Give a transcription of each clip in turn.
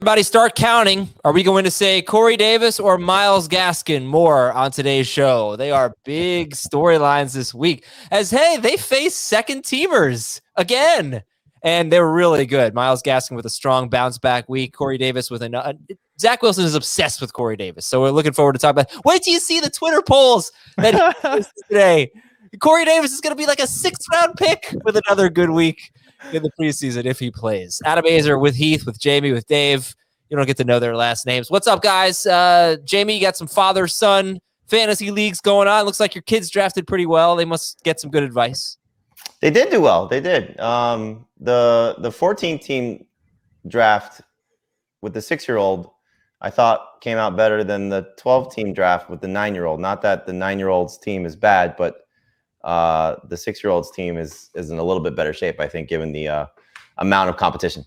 Everybody start counting. Are we going to say Corey Davis or Myles Gaskin more on today's show? They are big storylines this week as, hey, they face second teamers again. And they were really good. Myles Gaskin with a strong bounce back week. Corey Davis with a Zach Wilson is obsessed with Corey Davis. So we're looking forward to talking about. Wait till you see the Twitter polls that he posted today. Corey Davis is going to be like a 6th round pick with another good week in the preseason if he plays. Adam Azer with Heath, with Jamie, with Dave. You don't get to know their last names. What's up, guys? Jamie, you got some father-son fantasy leagues going on. Looks like your kids drafted pretty well. They must get some good advice. They did do well. They did. The 14-team draft with the 6-year-old, I thought came out better than the 12-team draft with the 9-year-old. Not that the 9-year-old's team is bad, but the 6-year-old's team is in a little bit better shape, I think, given the amount of competition.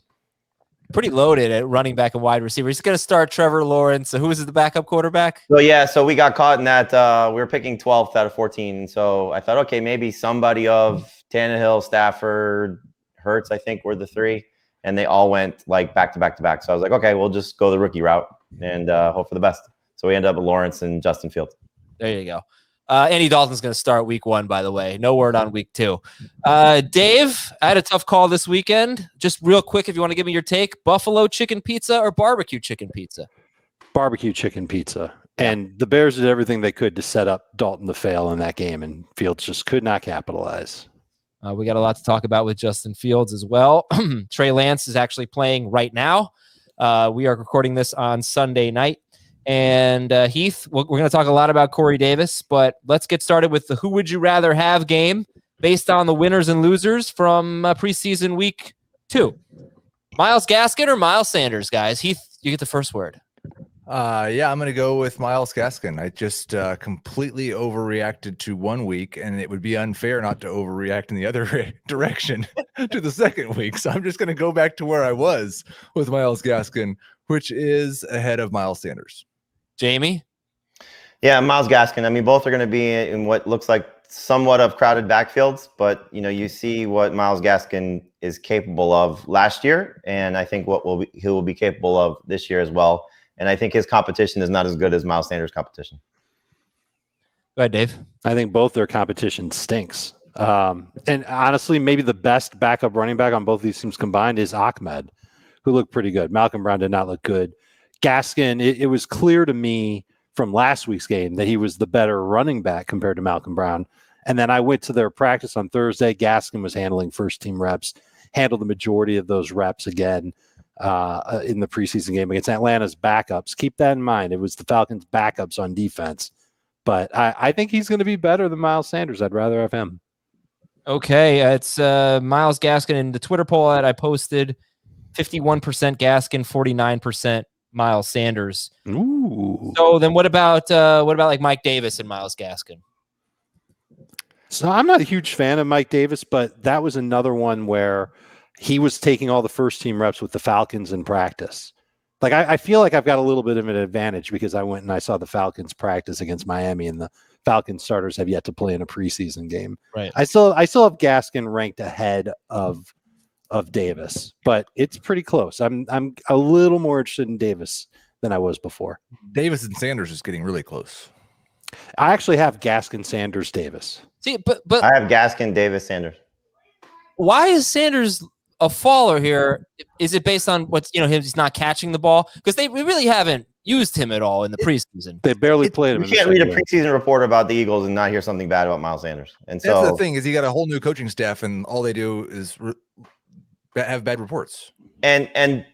Pretty loaded at running back and wide receiver. He's going to start Trevor Lawrence. So who is the backup quarterback? So we got caught in that. We were picking 12th out of 14. So I thought, okay, maybe somebody of Tannehill, Stafford, Hurts, I think were the 3. And they all went like back to back to back. So I was like, okay, we'll just go the rookie route and hope for the best. So we ended up with Lawrence and Justin Fields. There you go. Andy Dalton's going to start week 1, by the way. No word on week 2. Dave, I had a tough call this weekend. Just real quick, if you want to give me your take, buffalo chicken pizza or barbecue chicken pizza? Barbecue chicken pizza. And the Bears did everything they could to set up Dalton to fail in that game, and Fields just could not capitalize. We got a lot to talk about with Justin Fields as well. Trey Lance is actually playing right now. We are recording this on Sunday night. And Heath, we're going to talk a lot about Corey Davis, but let's get started with the Who Would You Rather Have game based on the winners and losers from preseason week 2. Myles Gaskin or Miles Sanders, guys? Heath, you get the first word. Yeah, I'm going to go with Myles Gaskin. I just completely overreacted to 1 week, and it would be unfair not to overreact in the other direction to the second week. So I'm just going to go back to where I was with Myles Gaskin, which is ahead of Miles Sanders. Jamie? Yeah, Myles Gaskin. I mean, both are going to be in what looks like somewhat of crowded backfields, but you see what Myles Gaskin is capable of last year, and I think he will be capable of this year as well. And I think his competition is not as good as Miles Sanders' competition. Go ahead, Dave. I think both their competition stinks. And honestly, maybe the best backup running back on both these teams combined is Ahmed, who looked pretty good. Malcolm Brown did not look good. Gaskin, it was clear to me from last week's game that he was the better running back compared to Malcolm Brown. And then I went to their practice on Thursday. Gaskin was handling first-team reps, handled the majority of those reps again in the preseason game against Atlanta's backups. Keep that in mind. It was the Falcons' backups on defense. But I think he's going to be better than Miles Sanders. I'd rather have him. Okay, it's Myles Gaskin. In the Twitter poll that I posted, 51% Gaskin, 49% Miles Sanders. Ooh. So then what about like Mike Davis and Myles Gaskin? So I'm not a huge fan of Mike Davis, but that was another one where he was taking all the first team reps with the Falcons in practice. Like I feel like I've got a little bit of an advantage because I went and I saw the Falcons practice against Miami, and the Falcons starters have yet to play in a preseason game. Right. I still have Gaskin ranked ahead of Davis, but it's pretty close. I'm a little more interested in Davis than I was before. Davis and Sanders is getting really close. I actually have Gaskin, Sanders, Davis. See, but I have Gaskin, Davis, Sanders. Why is Sanders a faller here? Is it based on what's he's not catching the ball? Because we really haven't used him at all in the preseason. They barely played him. You can't read a preseason report about the Eagles and not hear something bad about Miles Sanders. And so that's the thing is, he got a whole new coaching staff, and all they do is have bad reports. And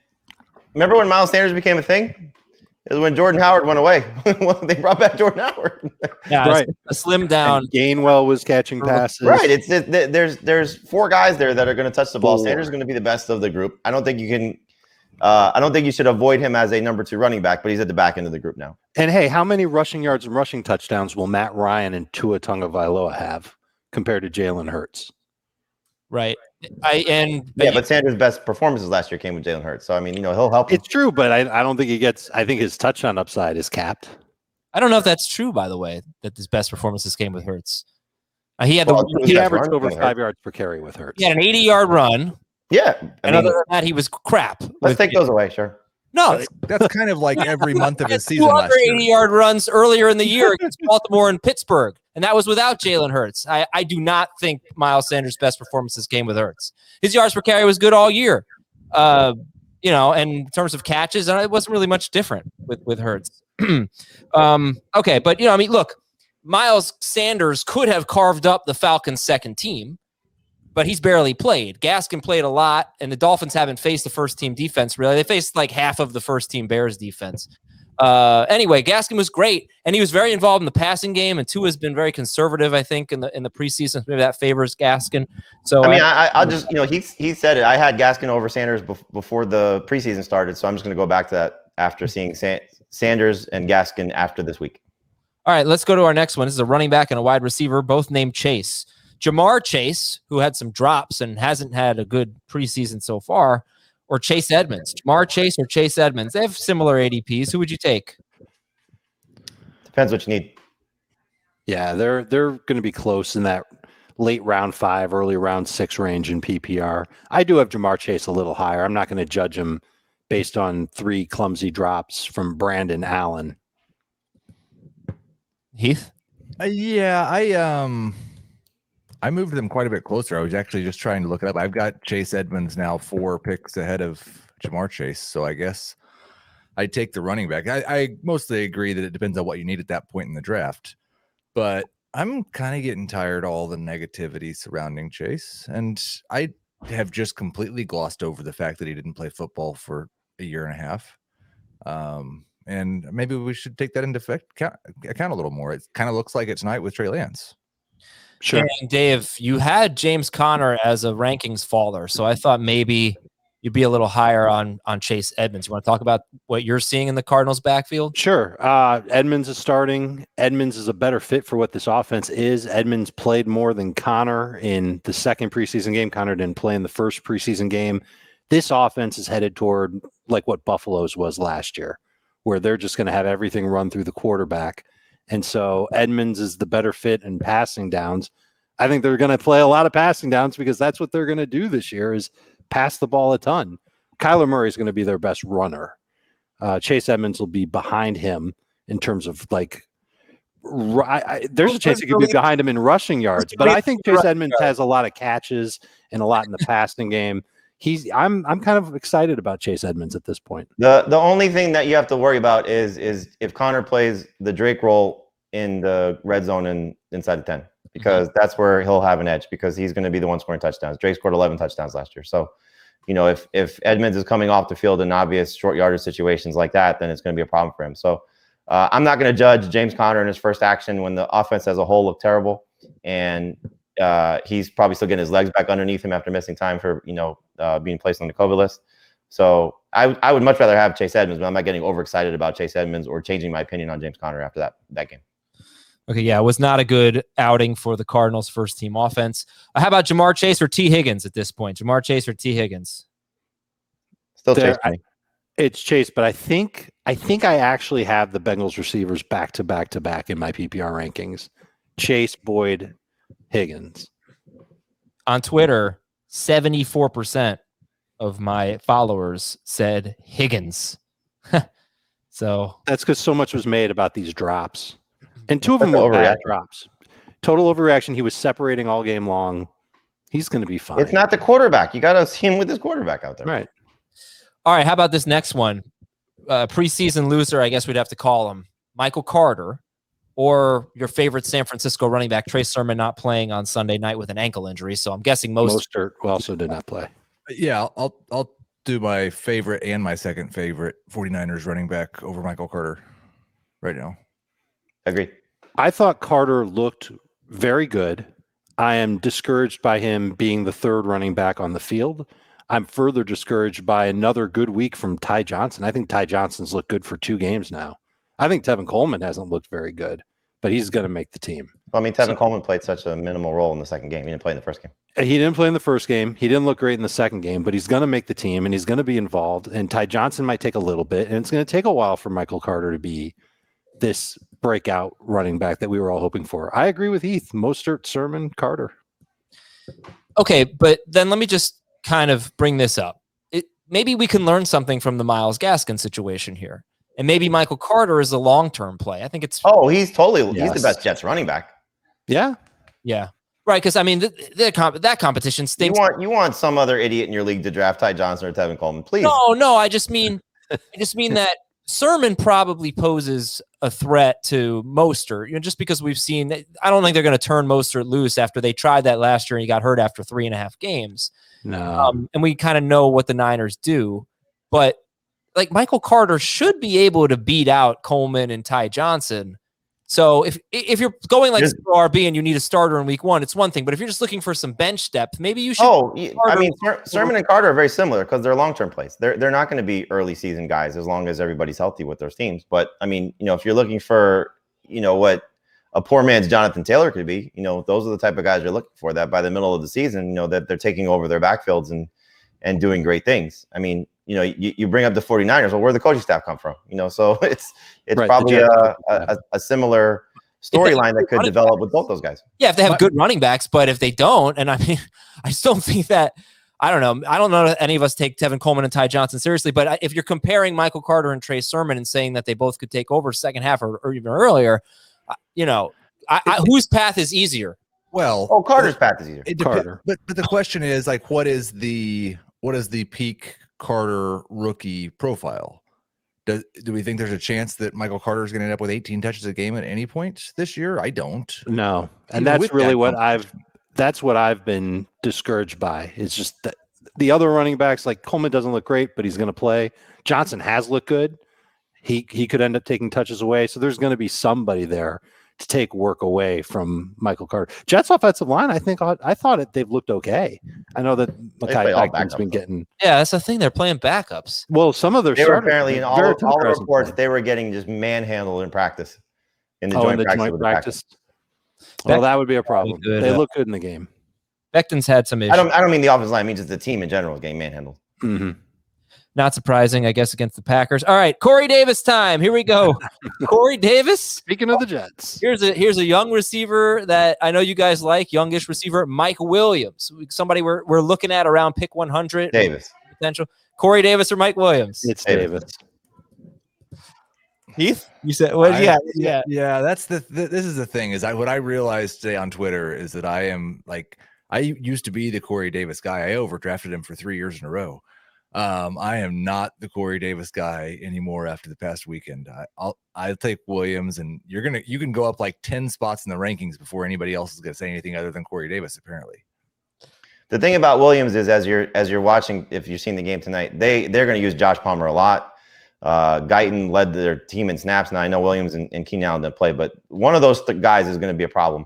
remember when Miles Sanders became a thing? It was when Jordan Howard went away. They brought back Jordan Howard. Yeah, right. A slim down. And Gainwell was catching passes. Right. There's 4 guys there that are going to touch the ball. Sanders is going to be the best of the group. I don't think you can. I don't think you should avoid him as a number 2 running back, but he's at the back end of the group now. And hey, how many rushing yards and rushing touchdowns will Matt Ryan and Tua Tagovailoa have compared to Jalen Hurts? Right. But Sanders' best performances last year came with Jalen Hurts. So, I mean, he'll help him. It's true, but I don't think I think his touchdown upside is capped. I don't know if that's true, by the way, that his best performances came with Hurts. He averaged over 5 yards per carry with Hurts. He had an 80-yard run. Yeah. And other than that, he was crap. Let's take those away, sure. No, That's kind of like every month of his season two last other year. 80-yard runs earlier in the year against Baltimore and Pittsburgh, and that was without Jalen Hurts. I do not think Miles Sanders' best performances came with Hurts. His yards per carry was good all year. And in terms of catches, it wasn't really much different with Hurts. Okay, but look, Miles Sanders could have carved up the Falcons' second team, but he's barely played. Gaskin played a lot, and the Dolphins haven't faced the first-team defense, really. They faced like half of the first-team Bears defense. Anyway, Gaskin was great, and he was very involved in the passing game, and Tua has been very conservative, I think, in the preseason. Maybe that favors Gaskin. So I'll just, he said it. I had Gaskin over Sanders before the preseason started, so I'm just going to go back to that after seeing Sanders and Gaskin after this week. All right, let's go to our next one. This is a running back and a wide receiver, both named Chase. Jamar Chase, who had some drops and hasn't had a good preseason so far, or Chase Edmonds. Jamar Chase or Chase Edmonds. They have similar ADPs. Who would you take? Depends what you need. Yeah, they're going to be close in that late round 5, early round 6 range in PPR. I do have Jamar Chase a little higher. I'm not going to judge him based on 3 clumsy drops from Brandon Allen. Heath? I moved them quite a bit closer. I was actually just trying to look it up. I've got Chase Edmonds now 4 picks ahead of Jamar Chase. So I guess I'd take the running back. I mostly agree that it depends on what you need at that point in the draft. But I'm kind of getting tired of all the negativity surrounding Chase. And I have just completely glossed over the fact that he didn't play football for a year and a half. And maybe we should take that into account a little more. It kind of looks like it tonight with Trey Lance. Sure. And Dave, you had James Conner as a rankings faller, so I thought maybe you'd be a little higher on Chase Edmonds. You want to talk about what you're seeing in the Cardinals' backfield? Sure. Edmonds is starting. Edmonds is a better fit for what this offense is. Edmonds played more than Conner in the second preseason game. Conner didn't play in the first preseason game. This offense is headed toward like what Buffalo's was last year, where they're just going to have everything run through the quarterback. And so Edmonds is the better fit in passing downs. I think they're going to play a lot of passing downs because that's what they're going to do this year is pass the ball a ton. Kyler Murray is going to be their best runner. Chase Edmonds will be behind him in terms of like, there's a chance he could be behind him in rushing yards, but I think Chase Edmonds has a lot of catches and a lot in the passing game. I'm kind of excited about Chase Edmonds at this point. The only thing that you have to worry about is if Conner plays the Drake role in the red zone and inside the 10, because that's where he'll have an edge because he's going to be the one scoring touchdowns. Drake scored 11 touchdowns last year. So, if Edmonds is coming off the field in obvious short yardage situations like that, then it's going to be a problem for him. So I'm not going to judge James Conner in his first action when the offense as a whole looked terrible. And he's probably still getting his legs back underneath him after missing time for, being placed on the COVID list. So I would much rather have Chase Edmonds, but I'm not getting overexcited about Chase Edmonds or changing my opinion on James Conner after that game. Okay, yeah, it was not a good outing for the Cardinals' first-team offense. How about Jamar Chase or T. Higgins at this point? Jamar Chase or T. Higgins? Still Chase. It's Chase, but I think I actually have the Bengals receivers back to back in my PPR rankings. Chase, Boyd, Higgins. On Twitter, 74% of my followers said Higgins. So that's because so much was made about these drops. And 2 of them were bad drops. Total overreaction. He was separating all game long. He's going to be fine. It's not the quarterback. You got to see him with his quarterback out there. Right. All right. How about this next one? Preseason loser, I guess we'd have to call him. Michael Carter or your favorite San Francisco running back, Trey Sermon, not playing on Sunday night with an ankle injury. So I'm guessing Mostert also did not play. Yeah, I'll do my favorite and my second favorite 49ers running back over Michael Carter right now. Agree. I thought Carter looked very good. I am discouraged by him being the third running back on the field. I'm further discouraged by another good week from Ty Johnson. I think Ty Johnson's looked good for 2 games now. I think Tevin Coleman hasn't looked very good, but he's going to make the team. Well, Tevin Coleman played such a minimal role in the second game. He didn't play in the first game. He didn't play in the first game. He didn't look great in the second game, but he's going to make the team and he's going to be involved. And Ty Johnson might take a little bit, and it's going to take a while for Michael Carter to be this breakout running back that we were all hoping for. I agree with Heath. Mostert, Sermon, Carter. Okay, but then let me just kind of bring this up. maybe we can learn something from the Myles Gaskin situation here. And maybe Michael Carter is a long-term play. I think it's... he's the best Jets running back. Yeah. Yeah. Right, because, I mean, that competition stinks. You want some other idiot in your league to draft Ty Johnson or Tevin Coleman, please. No, I just mean that Sermon probably poses a threat to Mostert, just because we've seen that. I don't think they're going to turn Mostert loose after they tried that last year and he got hurt after 3.5 games. No. And we kind of know what the Niners do, but like Michael Carter should be able to beat out Coleman and Ty Johnson. So if you're going like RB and you need a starter in week 1, it's one thing. But if you're just looking for some bench depth, maybe you should. Sermon and Carter are very similar because they're long-term plays. They're not going to be early season guys as long as everybody's healthy with those teams. But I mean, if you're looking for, what a poor man's Jonathan Taylor could be, those are the type of guys you're looking for. That by the middle of the season, that they're taking over their backfields and doing great things. I mean, you bring up the 49ers. Well, where the coaching staff come from? So it's right, probably a similar storyline that could develop with both those guys. Yeah, if they have good running backs, but if they don't, and I mean, I still think that I don't know that any of us take Tevin Coleman and Ty Johnson seriously. But if you're comparing Michael Carter and Trey Sermon and saying that they both could take over second half or even earlier, whose path is easier? Well, Carter's path is easier. Carter. But the question is like, what is the peak Carter rookie profile? Do we think there's a chance that Michael Carter is going to end up with 18 touches a game at any point this year? I don't. No, and that's really what I've been discouraged by. It's just that the other running backs, like Coleman doesn't look great, but he's going to play. Johnson has looked good. He could end up taking touches away. So there's going to be somebody there to take work away from Michael Carter. Jets offensive line, I thought they've looked okay. I know that Mekhi Becton's been getting. Yeah, that's the thing. They're playing backups. Well, some of their they were apparently in all the reports they were getting just manhandled in practice. In the joint practice. Well, that would be a problem. They look good in the game. Becton's had some issues. I don't mean the offensive line. I mean just the team in general is getting manhandled. Mm-hmm. Not surprising, I guess, against the Packers. All right, Corey Davis time. Here we go. Corey Davis. Speaking of the Jets, here's a young receiver that I know you guys like, youngish receiver, Mike Williams. Somebody we're looking at around pick 100. Davis. Potential. Corey Davis or Mike Williams? It's Davis. Heath? You said what? Yeah. That's this is the thing is what I realized today on Twitter is that I am like I used to be the Corey Davis guy. I overdrafted him for 3 years in a row. I am not the Corey Davis guy anymore after the past weekend. I'll take Williams, and you can go up like 10 spots in the rankings before anybody else is going to say anything other than Corey Davis. Apparently, the thing about Williams is as you're watching, if you've seen the game tonight, they're going to use Josh Palmer a lot. Guyton led their team in snaps. Now I know Williams and Keenan Allen didn't play, but one of those guys is going to be a problem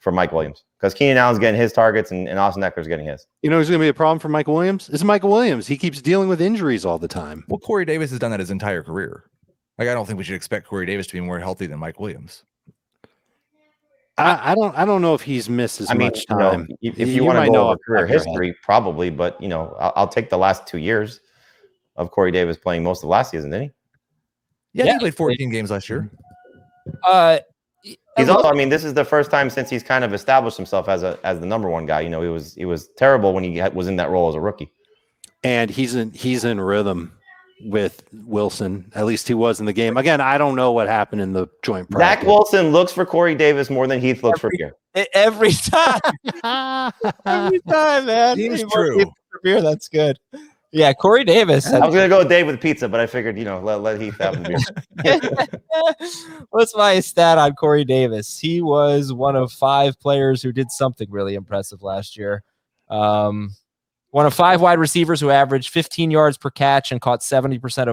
for Mike Williams because Keenan Allen's getting his targets and Austin Eckler's getting his. You know who's going to be a problem for Mike Williams? It's Michael Williams. He keeps dealing with injuries all the time. Well, Corey Davis has done that his entire career. Like I don't think we should expect Corey Davis to be more healthy than Mike Williams. I don't know if he's missed as much time. If you want to go over career history, probably, but I'll take the last 2 years of Corey Davis playing most of last season, didn't he? Yeah, he played 14 games last year. He's also. I mean, this is the first time since he's kind of established himself as the number one guy. He was terrible when he was in that role as a rookie. And he's in rhythm with Wilson. At least he was in the game. Again, I don't know what happened in the joint practice. Zach Wilson looks for Corey Davis more than Heath looks for Beer. Every time. Every time, man. Seems true. Beer, that's good. Yeah, Corey Davis. I was going to go Dave with pizza, but I figured, let Heath have the beer. What's my stat on Corey Davis? He was one of 5 players who did something really impressive last year. One of 5 wide receivers who averaged 15 yards per catch and caught 70%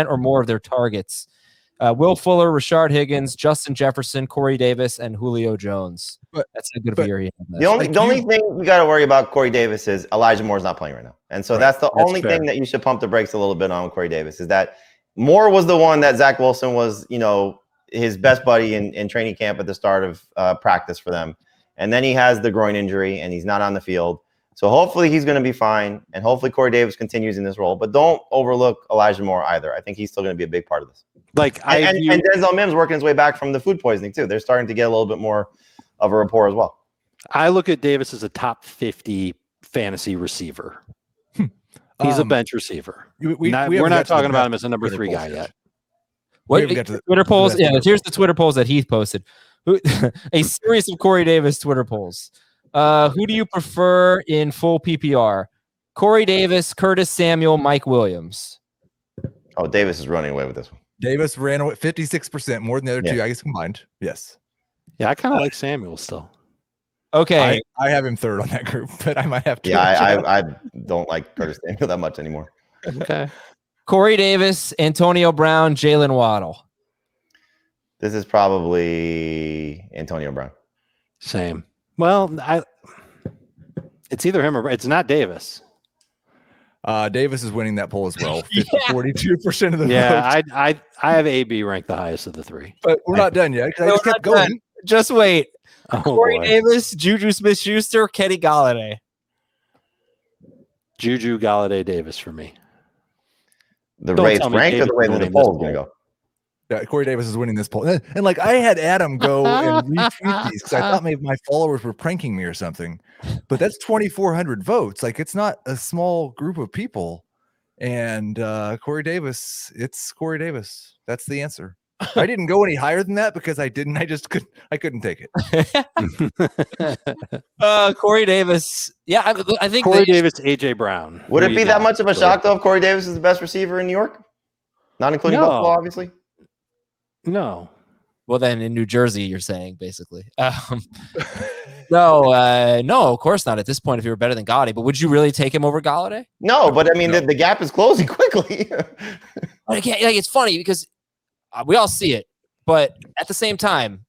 or more of their targets. Will Fuller, Rashard Higgins, Justin Jefferson, Corey Davis, and Julio Jones. That's a good year. The only thing you got to worry about Corey Davis is Elijah Moore's not playing right now. And so that's the only thing that you should pump the brakes a little bit on Corey Davis is that Moore was the one that Zach Wilson was, his best buddy in training camp at the start of practice for them. And then he has the groin injury and he's not on the field. So hopefully he's going to be fine. And hopefully Corey Davis continues in this role. But don't overlook Elijah Moore either. I think he's still going to be a big part of this. And Denzel Mims working his way back from the food poisoning too. They're starting to get a little bit more of a rapport as well. I look at Davis as a top 50 fantasy receiver. He's a bench receiver. We're not talking about him as a number 3 guy yet. What Twitter polls? Yeah, here's the Twitter polls that Heath posted. A series of Corey Davis Twitter polls. Who do you prefer in full PPR? Corey Davis, Curtis Samuel, Mike Williams. Oh, Davis is running away with this one. Davis ran away 56%, more than the other two, I guess, combined. Yes. Yeah, I kind of like Samuel still. Okay. I have him third on that group, but I might have to. Yeah, I don't like Curtis Samuel that much anymore. Okay. Corey Davis, Antonio Brown, Jalen Waddle. This is probably Antonio Brown. Same. Well, it's either him or it's not Davis. Davis is winning that poll as well. 42% of the votes. Yeah, I have AB ranked the highest of the 3. But we're not done yet. I just kept going. Done. Just wait. Oh, Corey boy. Davis, Juju Smith-Schuster, Kenny Galladay. Juju, Galladay, Davis for me. The Don't race tell me ranked or the way that the Davis poll is winning going to this go? Yeah, Corey Davis is winning this poll. And like I had Adam go and retweet these because I thought maybe my followers were pranking me or something. But that's 2,400 votes. Like it's not a small group of people. And Corey Davis, it's Corey Davis. That's the answer. I didn't go any higher than that because I didn't. I couldn't take it. Corey Davis. Yeah, I think Corey Davis, AJ Brown. Would it be that much of a shock though if Corey Davis is the best receiver in New York? Not including Buffalo, obviously. No. Well, then in New Jersey, you're saying basically. No, of course not at this point if you were better than Galladay. But would you really take him over Galladay? No, but I mean, the gap is closing quickly. It's funny because we all see it. But at the same time,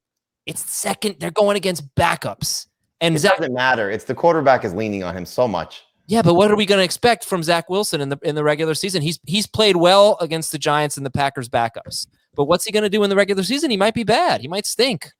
it's second. They're going against backups. And it doesn't matter. It's the quarterback is leaning on him so much. Yeah, but what are we going to expect from Zach Wilson in the regular season? He's played well against the Giants and the Packers backups. But what's he going to do in the regular season? He might be bad. He might stink.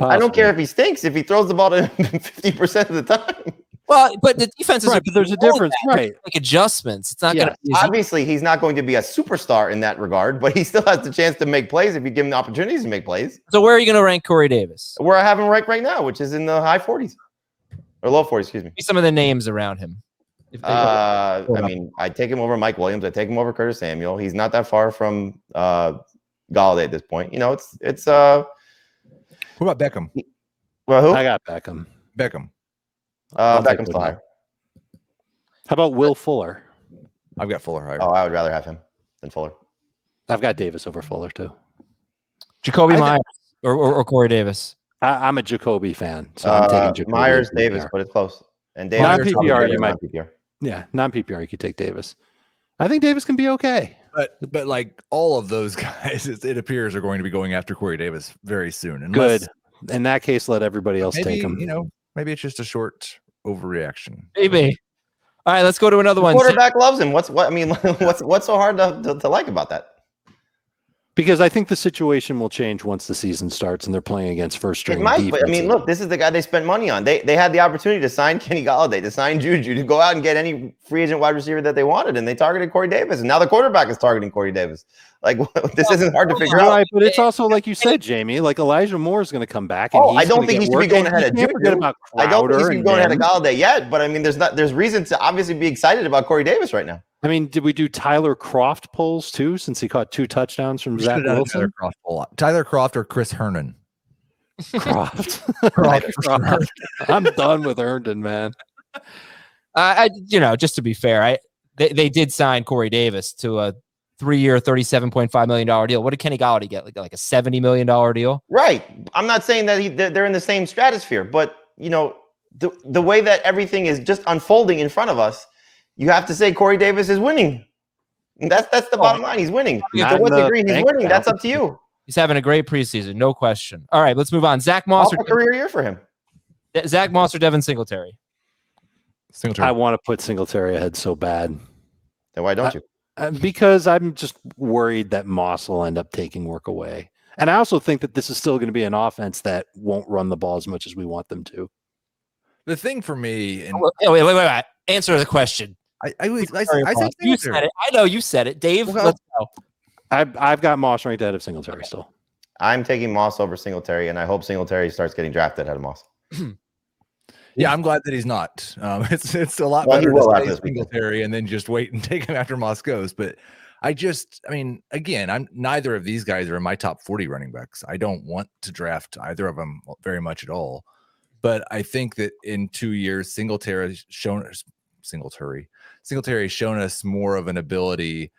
I don't care if he stinks. If he throws the ball to 50% of the time. Well, but the defense is right. But there's a difference, right? Like adjustments. It's not going to be obviously he's not going to be a superstar in that regard, but he still has the chance to make plays if you give him the opportunities to make plays. So where are you going to rank Corey Davis? Where I have him ranked right now, which is in the high 40s or low 40s. Excuse me. Some of the names around him. I mean, I take him over Mike Williams. I take him over Curtis Samuel. He's not that far from Galladay at this point. You know, it's What about Beckham? Well, who? I got Beckham. Beckham's still higher. How about Will Fuller? I've got Fuller higher. Oh, I would rather have him than Fuller. I've got Davis over Fuller too. Jacoby Myers or Corey Davis. I'm a Jacoby fan, so I'm taking Jacoby. Myers, Davis, but it's close. And Davis non-PPR, you might. PPR. Yeah, non-PPR, you could take Davis. I think Davis can be okay. But like all of those guys, it appears are going to be going after Corey Davis very soon. Good. In that case, let everybody else take him. You know, maybe it's just a short overreaction. Maybe. All right, let's go to another one. Quarterback loves him. What's so hard to like about that? Because I think the situation will change once the season starts and they're playing against first string. It might, but I mean, look, this is the guy they spent money on. They had the opportunity to sign Kenny Galladay, to sign Juju, to go out and get any free agent wide receiver that they wanted, and they targeted Corey Davis. And now the quarterback is targeting Corey Davis. Like, this isn't hard to figure out. Right, but it's also like you said, Jamie. Like Elijah Moore is going to come back. And I don't think he should be going ahead of Juju. I don't think he should be going ahead of Galladay yet. But I mean, there's reason to obviously be excited about Corey Davis right now. I mean, did we do Tyler Croft polls too, since he caught 2 touchdowns from Zach Wilson? Tyler Croft or Chris Herndon? Croft. I'm done with Herndon, man. Just to be fair, they did sign Corey Davis to a 3-year, $37.5 million deal. What did Kenny Galladay get? Like a $70 million deal? Right. I'm not saying that they're in the same stratosphere, but the way that everything is just unfolding in front of us, you have to say Corey Davis is winning. That's the bottom line. He's winning. To what degree he's winning, that's up to you. He's having a great preseason, no question. All right, let's move on. Zach Moss. A career year for him. Zach Moss or Devin Singletary? I want to put Singletary ahead so bad. Then why don't you? Because I'm just worried that Moss will end up taking work away. And I also think that this is still going to be an offense that won't run the ball as much as we want them to. The thing for me... Wait. Answer the question. I said you said it. I know you said it. Dave, let's go. I've got Moss ranked ahead of Singletary still. I'm taking Moss over Singletary, and I hope Singletary starts getting drafted ahead of Moss. Yeah, I'm glad that he's not. It's a lot Well, he better will to after stay this weekend. Singletary and then just wait and take him after Moss goes. But I mean, again, I'm neither of these guys are in my top 40 running backs. I don't want to draft either of them very much at all. But I think that in 2 years, Singletary has shown us more of an ability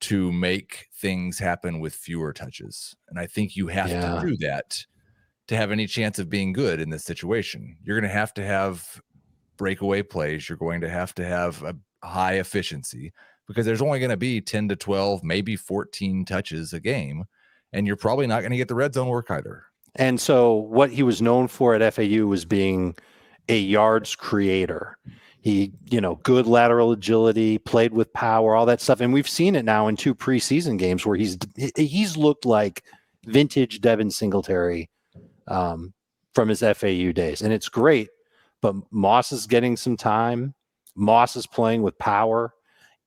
to make things happen with fewer touches. And I think you have to do that to have any chance of being good in this situation. You're going to have breakaway plays. You're going to have a high efficiency because there's only going to be 10 to 12, maybe 14 touches a game. And you're probably not going to get the red zone work either. And so what he was known for at FAU was being a yards creator. He, good lateral agility, played with power, all that stuff. And we've seen it now in 2 preseason games where he's looked like vintage Devin Singletary from his FAU days. And it's great, but Moss is getting some time. Moss is playing with power.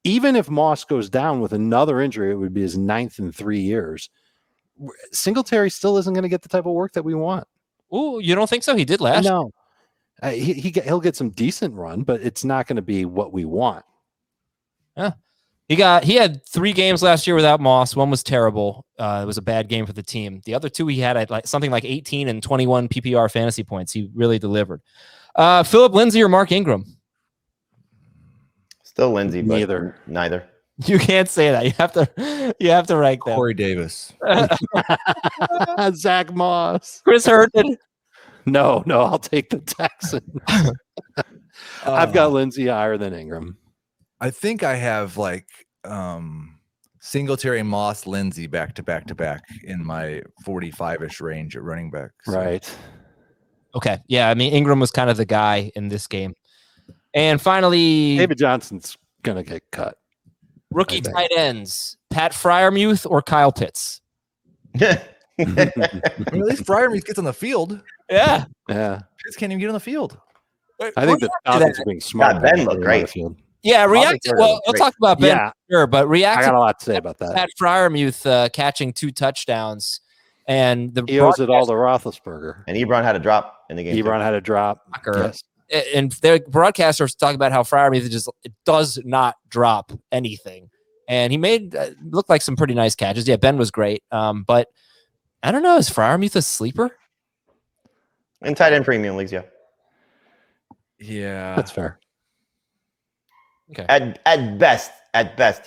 Even if Moss goes down with another injury, it would be his 9th in 3 years. Singletary still isn't going to get the type of work that we want. Oh, you don't think so? He did last year. No. He'll get some decent run, but it's not going to be what we want. Yeah. He had 3 games last year without Moss. One was terrible. It was a bad game for the team. The other 2 he had something like 18 and 21 PPR fantasy points. He really delivered. Philip Lindsay or Mark Ingram? Still Lindsay, but neither. You can't say that. You have to rank them. Corey Davis. Zach Moss. Chris Herndon. No, I'll take the Texan. I've got Lindsay higher than Ingram. I think I have Singletary, Moss, Lindsay back to back in my 45-ish range at running back. So. Right. Okay. Yeah, I mean, Ingram was kind of the guy in this game. And finally, David Johnson's going to get cut. Rookie tight ends, Pat Freiermuth or Kyle Pitts? At least Freiermuth gets on the field. Yeah. Pitts can't even get on the field. I think the Dolphins are being smart. Ben looked great. Yeah, react. Well, we'll talk about Ben. Yeah. Sure, but react. I got a lot to say about that. Pat Freiermuth catching 2 touchdowns, and he owes it all to Roethlisberger. And Ebron had a drop in the game. Ebron had a drop. Yes. And their broadcasters talk about how Freiermuth just does not drop anything, and he made look like some pretty nice catches. Yeah, Ben was great, but I don't know. Is Freiermuth a sleeper? In tight end premium leagues, yeah. Yeah, that's fair. Okay. At best,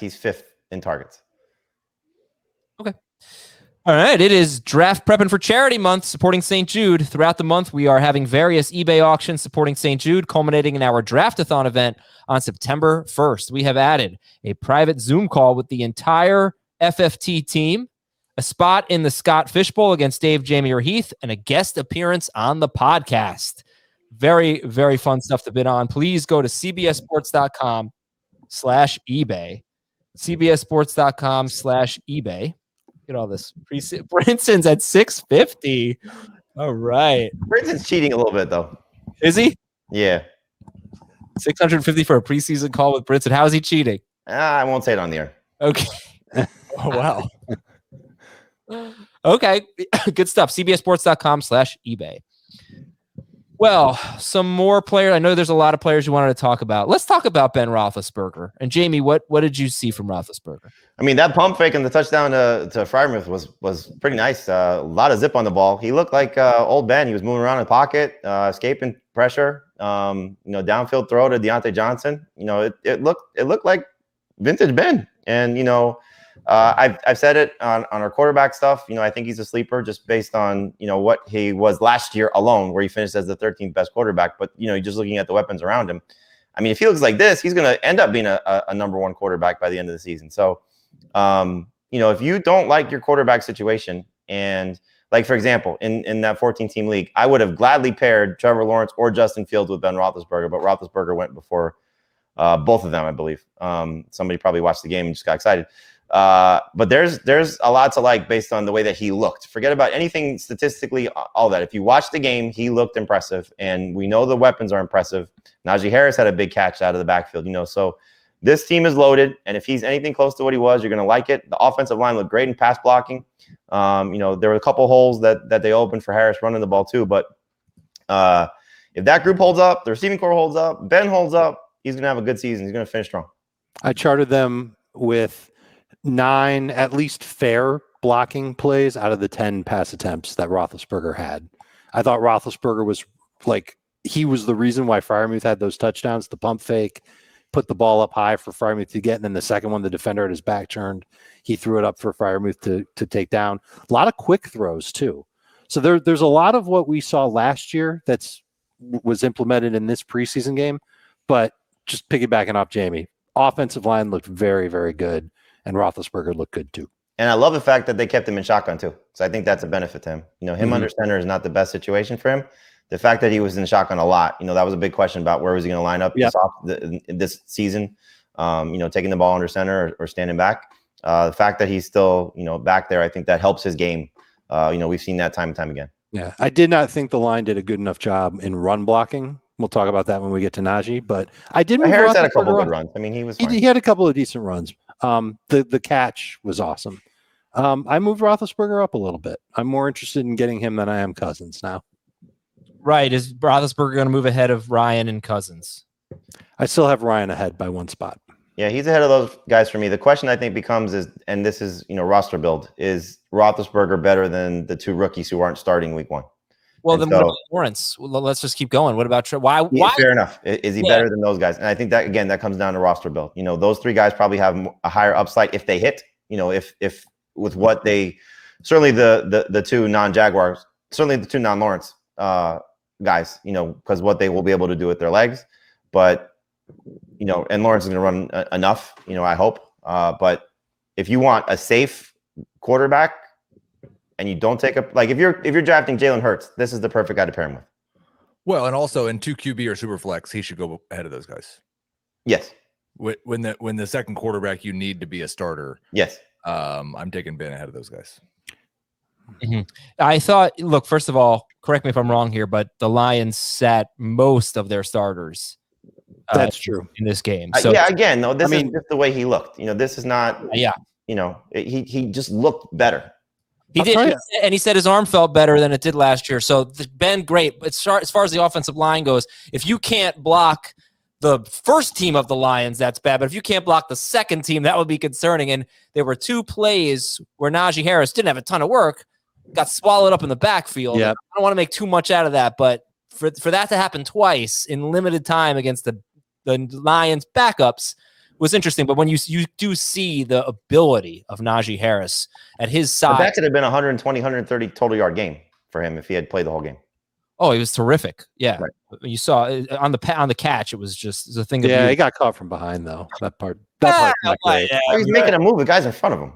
he's 5th in targets. Okay. All right. It is Draft Prepping for Charity Month supporting St. Jude. Throughout the month, we are having various eBay auctions supporting St. Jude, culminating in our Draftathon event on September 1st. We have added a private Zoom call with the entire FFT team, a spot in the Scott Fishbowl against Dave, Jamie, or Heath, and a guest appearance on the podcast. Very, very fun stuff to bid on. Please go to cbssports.com/eBay. cbssports.com/eBay. Look at all this. Brinson's at 650. All right. Brinson's cheating a little bit, though. Is he? Yeah. 650 for a preseason call with Brinson. How is he cheating? I won't say it on the air. Okay. Oh, wow. Okay. Good stuff. cbssports.com/eBay. Well, some more players. I know there's a lot of players you wanted to talk about. Let's talk about Ben Roethlisberger. And Jamie, what did you see from Roethlisberger? I mean, that pump fake and the touchdown to Freiermuth was pretty nice. A lot of zip on the ball. He looked like old Ben. He was moving around in the pocket, escaping pressure. Downfield throw to Deontay Johnson. It looked like vintage Ben. And I've said it on our quarterback stuff. I think he's a sleeper just based on, what he was last year alone, where he finished as the 13th best quarterback. But, just looking at the weapons around him, I mean, if he looks like this, he's going to end up being a number 1 quarterback by the end of the season. So, if you don't like your quarterback situation, and like, for example, in that 14-team league, I would have gladly paired Trevor Lawrence or Justin Fields with Ben Roethlisberger, but Roethlisberger went before both of them, I believe. Somebody probably watched the game and just got excited. But there's a lot to like based on the way that he looked. Forget about anything statistically, all that. If you watch the game, he looked impressive, and we know the weapons are impressive. Najee Harris had a big catch out of the backfield, so this team is loaded, and if he's anything close to what he was, you're going to like it. The offensive line looked great in pass blocking. There were a couple holes that they opened for Harris running the ball too, but if that group holds up, the receiving core holds up, Ben holds up, he's going to have a good season. He's going to finish strong. I charted them with 9 at least fair blocking plays out of the 10 pass attempts that Roethlisberger had. I thought Roethlisberger was he was the reason why Freiermuth had those touchdowns, the pump fake, put the ball up high for Freiermuth to get, and then the second one, the defender at his back turned. He threw it up for Freiermuth to take down. A lot of quick throws too. So there's a lot of what we saw last year was implemented in this preseason game, but just piggybacking off Jamie, offensive line looked very, very good, and Roethlisberger looked good too. And I love the fact that they kept him in shotgun too. So I think that's a benefit to him. Him under center is not the best situation for him. The fact that he was in shotgun a lot, that was a big question about where was he going to line up this season, taking the ball under center or standing back. The fact that he's still, back there, I think that helps his game. We've seen that time and time again. Yeah, I did not think the line did a good enough job in run blocking. We'll talk about that when we get to Najee, but I did. Harris had a couple good runs. I mean, he was fine. He had a couple of decent runs. The catch was awesome. I moved Roethlisberger up a little bit. I'm more interested in getting him than I am Cousins now. Right. Is Roethlisberger going to move ahead of Ryan and Cousins? I still have Ryan ahead by 1 spot. Yeah, he's ahead of those guys for me. The question I think becomes is, and this is, roster build, is Roethlisberger better than the 2 rookies who aren't starting week 1? Well, then what about Lawrence? Well, let's just keep going. What about why? Fair enough. Is he better than those guys? And I think that, again, that comes down to roster build. Those 3 guys probably have a higher upside if they hit, if with what they, certainly the 2 non-Jaguars, certainly the 2 non-Lawrence guys, because what they will be able to do with their legs. But, and Lawrence is going to run enough, I hope. But if you want a safe quarterback and you don't take if you're drafting Jalen Hurts, this is the perfect guy to pair him with. Well, and also in 2 QB or super flex, he should go ahead of those guys. Yes. When the second quarterback you need to be a starter. Yes. I'm taking Ben ahead of those guys. Mm-hmm. I thought, look, first of all, correct me if I'm wrong here, but the Lions sat most of their starters. That's true in this game. So again, though, this is just the way he looked. This is not. He just looked better. He did, and he said his arm felt better than it did last year. So Ben, great. But as far as the offensive line goes, if you can't block the first team of the Lions, that's bad. But if you can't block the second team, that would be concerning. And there were 2 plays where Najee Harris didn't have a ton of work, got swallowed up in the backfield. Yep. I don't want to make too much out of that, but for that to happen twice in limited time against the Lions backups was interesting. But when you do see the ability of Najee Harris at his size, that could have been 120, 130 total yard game for him if he had played the whole game. Oh, he was terrific. Yeah. Right. You saw on the catch, it was just a thing. Yeah, he got caught from behind though. That part. He's making a move. The guy's in front of him.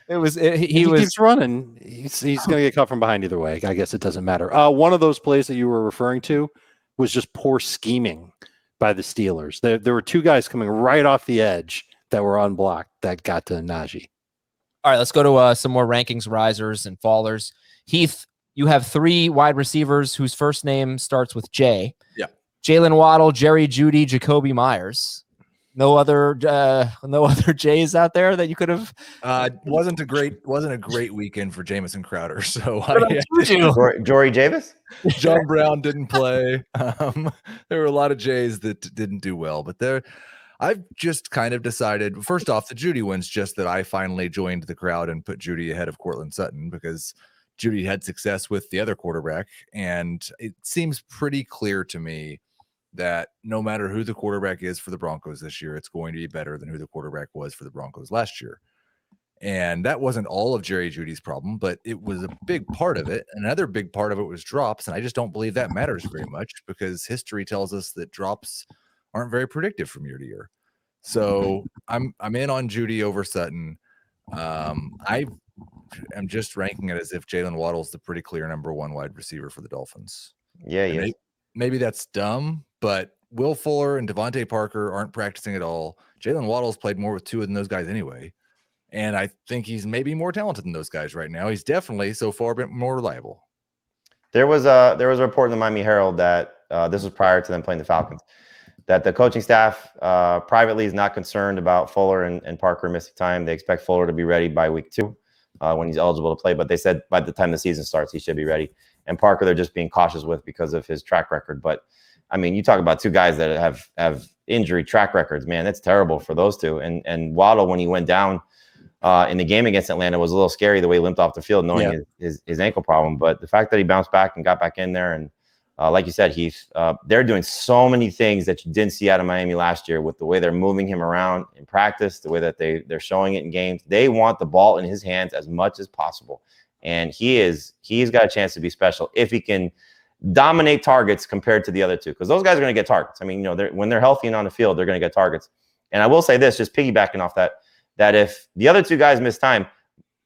He keeps running. He's going to get caught from behind either way. I guess it doesn't matter. One of those plays that you were referring to was just poor scheming by the Steelers. There were 2 guys coming right off the edge that were unblocked that got to Najee. All right, let's go to some more rankings, risers and fallers. Heath, you have 3 wide receivers whose first name starts with J. Yeah. Jalen Waddle, Jerry Jeudy, Jacoby Myers. No other J's out there that you could have. Wasn't a great weekend for Jamison Crowder. So Jory Javis, John Brown didn't play. There were a lot of J's that didn't do well, but I've just kind of decided. First off, the Jeudy one's just that I finally joined the crowd and put Jeudy ahead of Courtland Sutton because Jeudy had success with the other quarterback, and it seems pretty clear to me that no matter who the quarterback is for the Broncos this year, it's going to be better than who the quarterback was for the Broncos last year. And that wasn't all of Jerry Jeudy's problem, but it was a big part of it. Another big part of it was drops. And I just don't believe that matters very much because history tells us that drops aren't very predictive from year to year. So I'm in on Jeudy over Sutton. I am just ranking it as if Jalen Waddle's the pretty clear number 1 wide receiver for the Dolphins. Yeah, yeah. Maybe that's dumb, but Will Fuller and Devontae Parker aren't practicing at all. Jalen Waddle's played more with 2 than those guys anyway. And I think he's maybe more talented than those guys right now. He's definitely so far been more reliable. There was a report in the Miami Herald that this was prior to them playing the Falcons, that the coaching staff privately is not concerned about Fuller and Parker missing time. They expect Fuller to be ready by week 2 when he's eligible to play. But they said by the time the season starts, he should be ready. and Parker they're just being cautious with because of his track record. But I mean, you talk about two guys that have injury track records, man. That's terrible for those two. And Waddle, when he went down in the game against Atlanta, was a little scary the way he limped off the field, knowing his ankle problem. But the fact that he bounced back and got back in there, and like you said, Heath, they're doing so many things that you didn't see out of Miami last year with the way they're moving him around in practice, the way that they're showing it in games. They want the ball in his hands as much as possible. And he's got a chance to be special if he can dominate targets compared to the other two, because those guys are going to get targets. I mean, when they're healthy and on the field, they're going to get targets. And I will say this, just piggybacking off that if the other two guys miss time,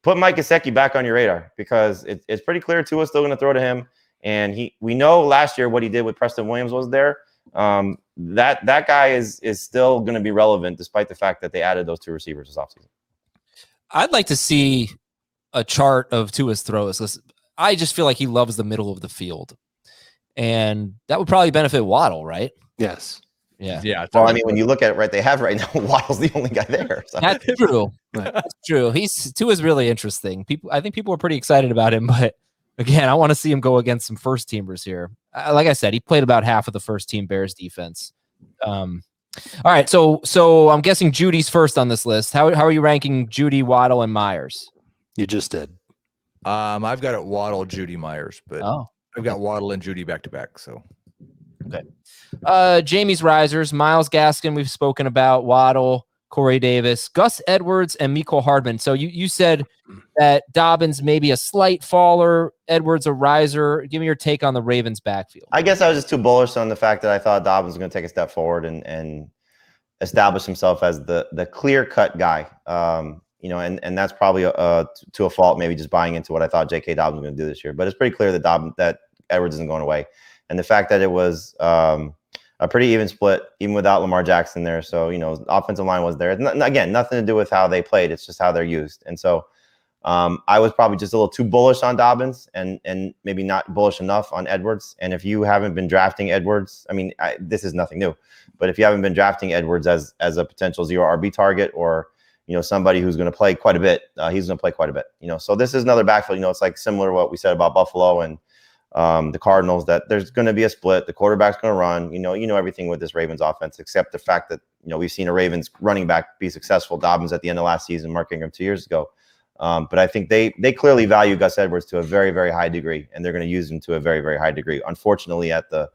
put Mike Gesicki back on your radar, because it's pretty clear Tua's still going to throw to him. And we know last year what he did with Preston Williams was there. That guy is still going to be relevant despite the fact that they added those two receivers this offseason. I'd like to see a chart of Tua's throws. I just feel like he loves the middle of the field. And that would probably benefit Waddle, right? Yes. Yeah. Well, I mean, when you look at it, right, they have right now, Waddle's the only guy there. So. That's true. That's true. Tua's really interesting. I think people are pretty excited about him, but again, I want to see him go against some first teamers here. Like I said, he played about half of the first team Bears defense. All right. So I'm guessing Judy's first on this list. How are you ranking Judy, Waddle, and Myers? You just did. I've got it Waddle, Judy, Myers, but I've got Waddle and Judy back to back. So okay. Jamie's risers: Myles Gaskin, we've spoken about; Waddle, Corey Davis, Gus Edwards, and Mecole Hardman. So you said that Dobbins maybe a slight faller, Edwards a riser. Give me your take on the Ravens backfield. I guess I was just too bullish on the fact that I thought Dobbins was going to take a step forward and establish himself as the clear-cut guy. And that's probably to a fault, maybe just buying into what I thought J.K. Dobbins was going to do this year. But it's pretty clear that Edwards isn't going away. And the fact that it was a pretty even split, even without Lamar Jackson there. So, offensive line was there. Again, nothing to do with how they played. It's just how they're used. And so I was probably just a little too bullish on Dobbins and maybe not bullish enough on Edwards. And if you haven't been drafting Edwards, I mean, this is nothing new. But if you haven't been drafting Edwards as a potential 0 RB target, or somebody who's going to play quite a bit, he's going to play quite a bit. So this is another backfield. It's like similar to what we said about Buffalo and the Cardinals, that there's going to be a split. The quarterback's going to run. You know everything with this Ravens offense, except the fact that we've seen a Ravens running back be successful. Dobbins at the end of last season, Mark Ingram 2 years ago. But I think they clearly value Gus Edwards to a very, very high degree, and they're going to use him to a very, very high degree. Unfortunately, at the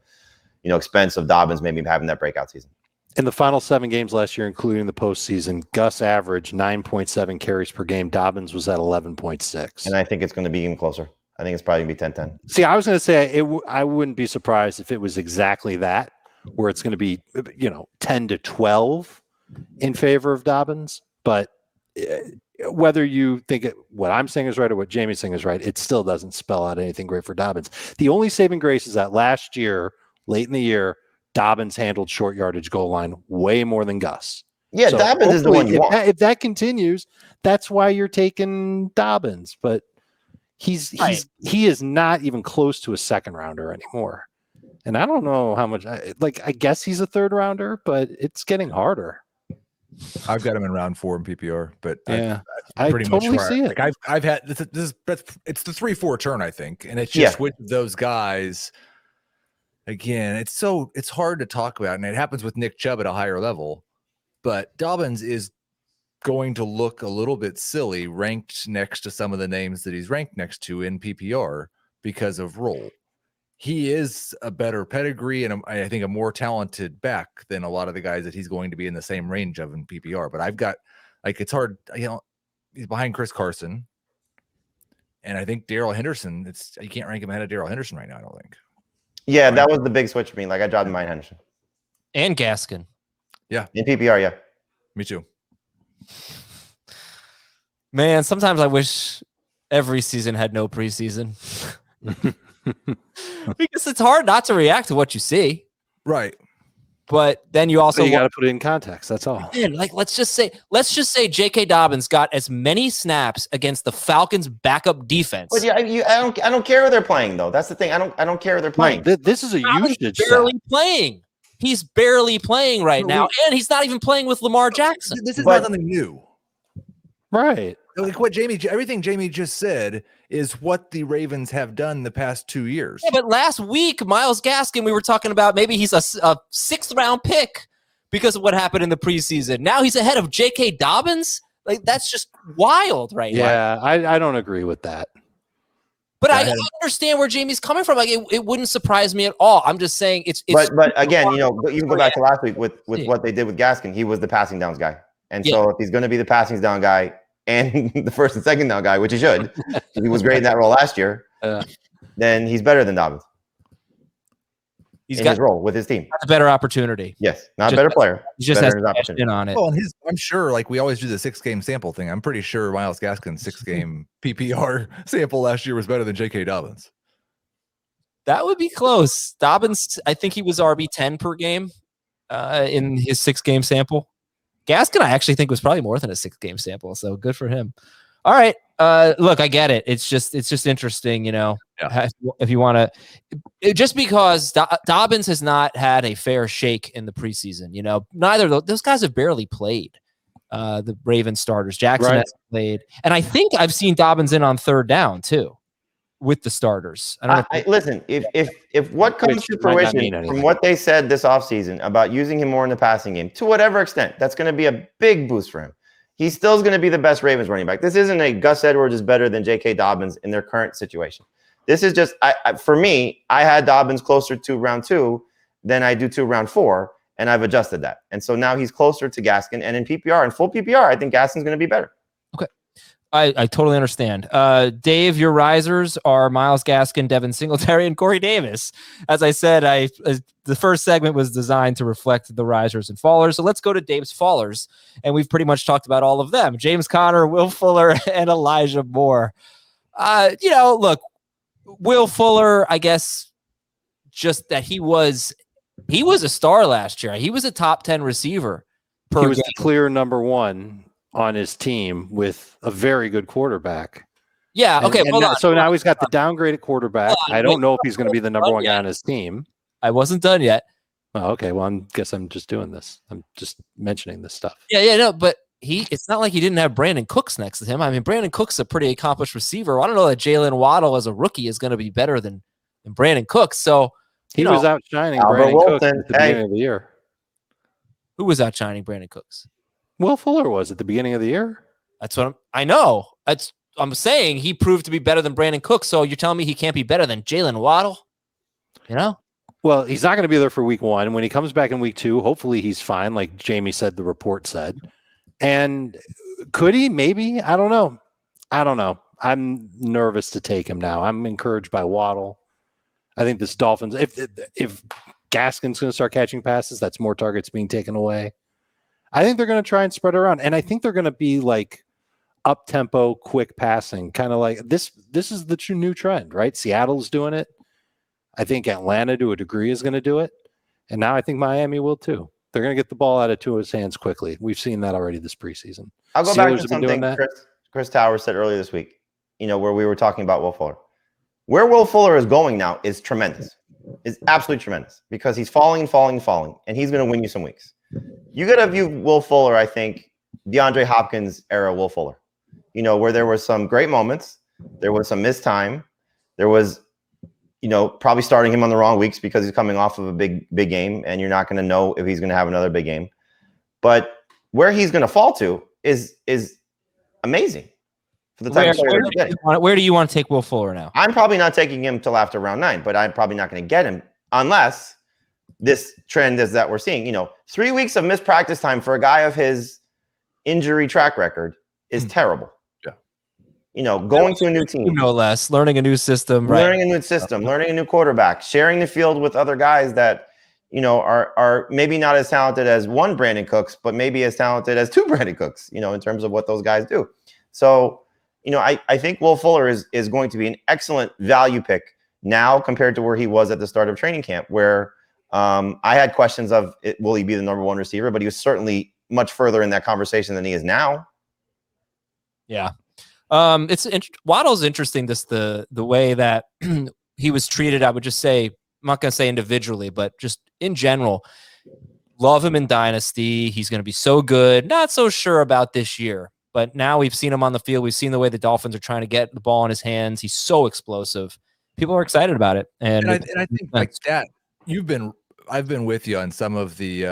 expense of Dobbins maybe having that breakout season. In the final 7 games last year, including the postseason, Gus averaged 9.7 carries per game. Dobbins was at 11.6. And I think it's going to be even closer. I think it's probably going to be 10-10. See, I was going to say I wouldn't be surprised if it was exactly that, where it's going to be 10 to 12 in favor of Dobbins. But whether you think what I'm saying is right or what Jamie's saying is right, it still doesn't spell out anything great for Dobbins. The only saving grace is that last year, late in the year, Dobbins handled short yardage goal line way more than Gus. Yeah, so Dobbins is the one you want. If that continues, that's why you're taking Dobbins. But he is not even close to a second rounder anymore. And I don't know how much. I guess he's a third rounder, but it's getting harder. I've got him in round 4 in PPR, but yeah, I pretty totally much see it. I've had it's the 3-4 turn, I think, and it's just with those guys. Again, it's hard to talk about, and it happens with Nick Chubb at a higher level, but Dobbins is going to look a little bit silly ranked next to some of the names that he's ranked next to in PPR because of role. He is a better pedigree and I think a more talented back than a lot of the guys that he's going to be in the same range of in PPR. But I've got it's hard, he's behind Chris Carson, and I think Darrell Henderson. You can't rank him ahead of Darrell Henderson right now, I don't think. Yeah, that was the big switch for me. I dropped behind Henderson. And Gaskin. Yeah. In PPR, yeah. Me too. Man, sometimes I wish every season had no preseason. Because it's hard not to react to what you see. Right. But then you also got to put it in context. That's all. Man, let's just say J.K. Dobbins got as many snaps against the Falcons' backup defense. But yeah, I don't care who they're playing though. That's the thing. I don't care who they're playing. Right. This is a usage. Barely playing. He's barely playing right now, and he's not even playing with Lamar Jackson. This is not something new. Right. like what everything Jamie just said is what the Ravens have done the past 2 years. Yeah, but last week, Myles Gaskin, we were talking about maybe he's a 6th-round pick because of what happened in the preseason. Now he's ahead of J.K. Dobbins. Like, that's just wild right now. Yeah, I don't agree with that. But I understand where Jamie's coming from. Like, it wouldn't surprise me at all. I'm just saying it's but again, you know, you can go back to last week with what they did with Gaskin. He was the passing downs guy. And so if he's going to be the passing down guy and the first and second down guy, which he should, he was great in that role last year, then he's better than Dobbins. He's got his role with his team. A better opportunity. Yes, not a better player. He just has to in on it. Well, and I'm sure, like we always do the 6-game sample thing. I'm pretty sure Myles Gaskin's 6-game PPR sample last year was better than J.K. Dobbins. That would be close. Dobbins, I think he was RB10 per game in his 6-game sample. Gaskin, I actually think was probably more than a 6-game sample. So good for him. All right. Look, I get it. It's just interesting, you know, if you want to, just because Dobbins has not had a fair shake in the preseason, you know, neither of those guys have barely played. The Ravens starters, Jackson has played, and I think I've seen Dobbins in on 3rd down too with the starters. I don't know. Listen, if what comes to fruition from what they said this offseason about using him more in the passing game, to whatever extent, that's going to be a big boost for him. He still is going to be the best Ravens running back. This isn't a Gus Edwards is better than J.K. Dobbins in their current situation. This is just, for me, I had Dobbins closer to round 2 than I do to round 4, and I've adjusted that. And so now he's closer to Gaskin. And in PPR, in full PPR, I think Gaskin's going to be better. Okay. I totally understand. Dave, your risers are Myles Gaskin, Devin Singletary, and Corey Davis. As I said, the first segment was designed to reflect the risers and fallers. So let's go to Dave's fallers. And we've pretty much talked about all of them. James Conner, Will Fuller, and Elijah Moore. You know, look, Will Fuller, I guess, just that he was a star last year. He was a top 10 receiver per He was game. the clear number 1 on his team with a very good quarterback. Yeah, okay. So now he's got the downgraded quarterback. I don't know if he's going to be the number 1 guy on his team. I wasn't done yet. Oh, okay. Well, I guess I'm just doing this. I'm just mentioning this stuff. Yeah, no, but it's not like he didn't have Brandon Cooks next to him. I mean, Brandon Cooks is a pretty accomplished receiver. I don't know that Jalen Waddle as a rookie is going to be better than Brandon Cooks. So he was outshining Brandon Cooks at the beginning of the year. Who was outshining Brandon Cooks? Will Fuller was at the beginning of the year. That's what I know. I'm saying he proved to be better than Brandon Cooks. So you're telling me he can't be better than Jalen Waddle? You know? Well, he's not going to be there for week 1. When he comes back in week 2, hopefully he's fine, like Jamie said, the report said. And could he? Maybe. I don't know. I'm nervous to take him now. I'm encouraged by Waddle. I think this Dolphins, if Gaskin's going to start catching passes, that's more targets being taken away. I think they're going to try and spread around. And I think they're going to be like up-tempo, quick passing, kind of like this. This is the new trend, right? Seattle's doing it. I think Atlanta, to a degree, is going to do it. And now I think Miami will, too. They're going to get the ball out of Tua's hands quickly. We've seen that already this preseason. I'll go back to something Chris Towers said earlier this week, you know, where we were talking about Will Fuller. Where Will Fuller is going now is tremendous. Is absolutely tremendous because he's falling, and he's going to win you some weeks. You got to view Will Fuller, I think, DeAndre Hopkins era Will Fuller, you know, where there were some great moments. There was some missed time. There was, you know, probably starting him on the wrong weeks because he's coming off of a big game, and you're not going to know if he's going to have another big game. But where he's going to fall to is amazing. For the type of player where do you want to take Will Fuller now? I'm probably not taking him till after round 9, but I'm probably not going to get him unless this trend is that we're seeing. You know, 3 weeks of missed practice time for a guy of his injury track record is terrible. Yeah. You know, going to a new team. No less. Learning a new system. Learning a new system. Learning a new quarterback. Sharing the field with other guys that, you know, are maybe not as talented as one Brandon Cooks, but maybe as talented as 2 Brandon Cooks, you know, in terms of what those guys do. So, you know, I think Will Fuller is going to be an excellent value pick now compared to where he was at the start of training camp, where I had questions of will he be the number 1 receiver, but he was certainly much further in that conversation than he is now. Yeah. Waddle's interesting, the way that he was treated. I would just say, I'm not going to say individually, but just in general, love him in Dynasty. He's going to be so good. Not so sure about this year. But now we've seen him on the field. We've seen the way the Dolphins are trying to get the ball in his hands. He's so explosive. People are excited about it. And I think like that, I've been with you on some of the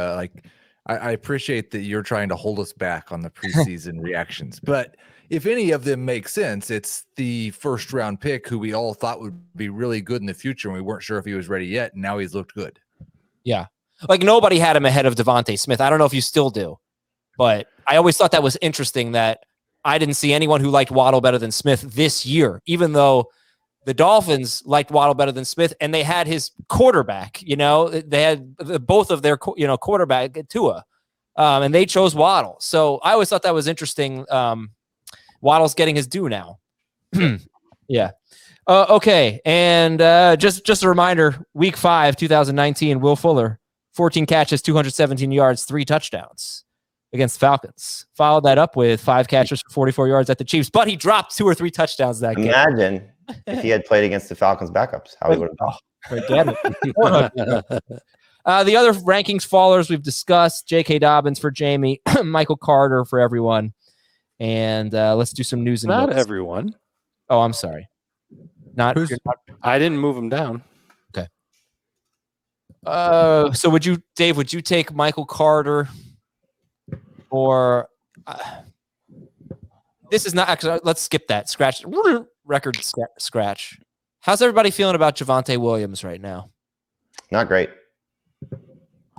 I appreciate that you're trying to hold us back on the preseason reactions, but if any of them make sense, it's the first round pick who we all thought would be really good in the future, and we weren't sure if he was ready yet, and now he's looked good. Yeah. Like nobody had him ahead of Devontae Smith. I don't know if you still do, but I always thought that was interesting that I didn't see anyone who liked Waddle better than Smith this year, even though the Dolphins liked Waddle better than Smith, and they had his quarterback. They had both of their quarterback Tua, and they chose Waddle. So I always thought that was interesting. Waddle's getting his due now. Yeah. Okay, and just a reminder: Week 5, 2019, Will Fuller, 14 catches, 217 yards, 3 touchdowns against the Falcons. Followed that up with 5 catches for 44 yards at the Chiefs, but he dropped 2 or 3 touchdowns that game. Imagine if he had played against the Falcons backups, how he would have. Forget it. The other rankings fallers we've discussed: J.K. Dobbins for Jamie, Michael Carter for everyone, and let's do some news and Not notes. everyone. Oh, I'm sorry. Not. I didn't move him down. Okay. So would you take Michael Carter or this is not actually, let's skip that. Scratch record scratch. How's everybody feeling about Javonte Williams right now? Not great.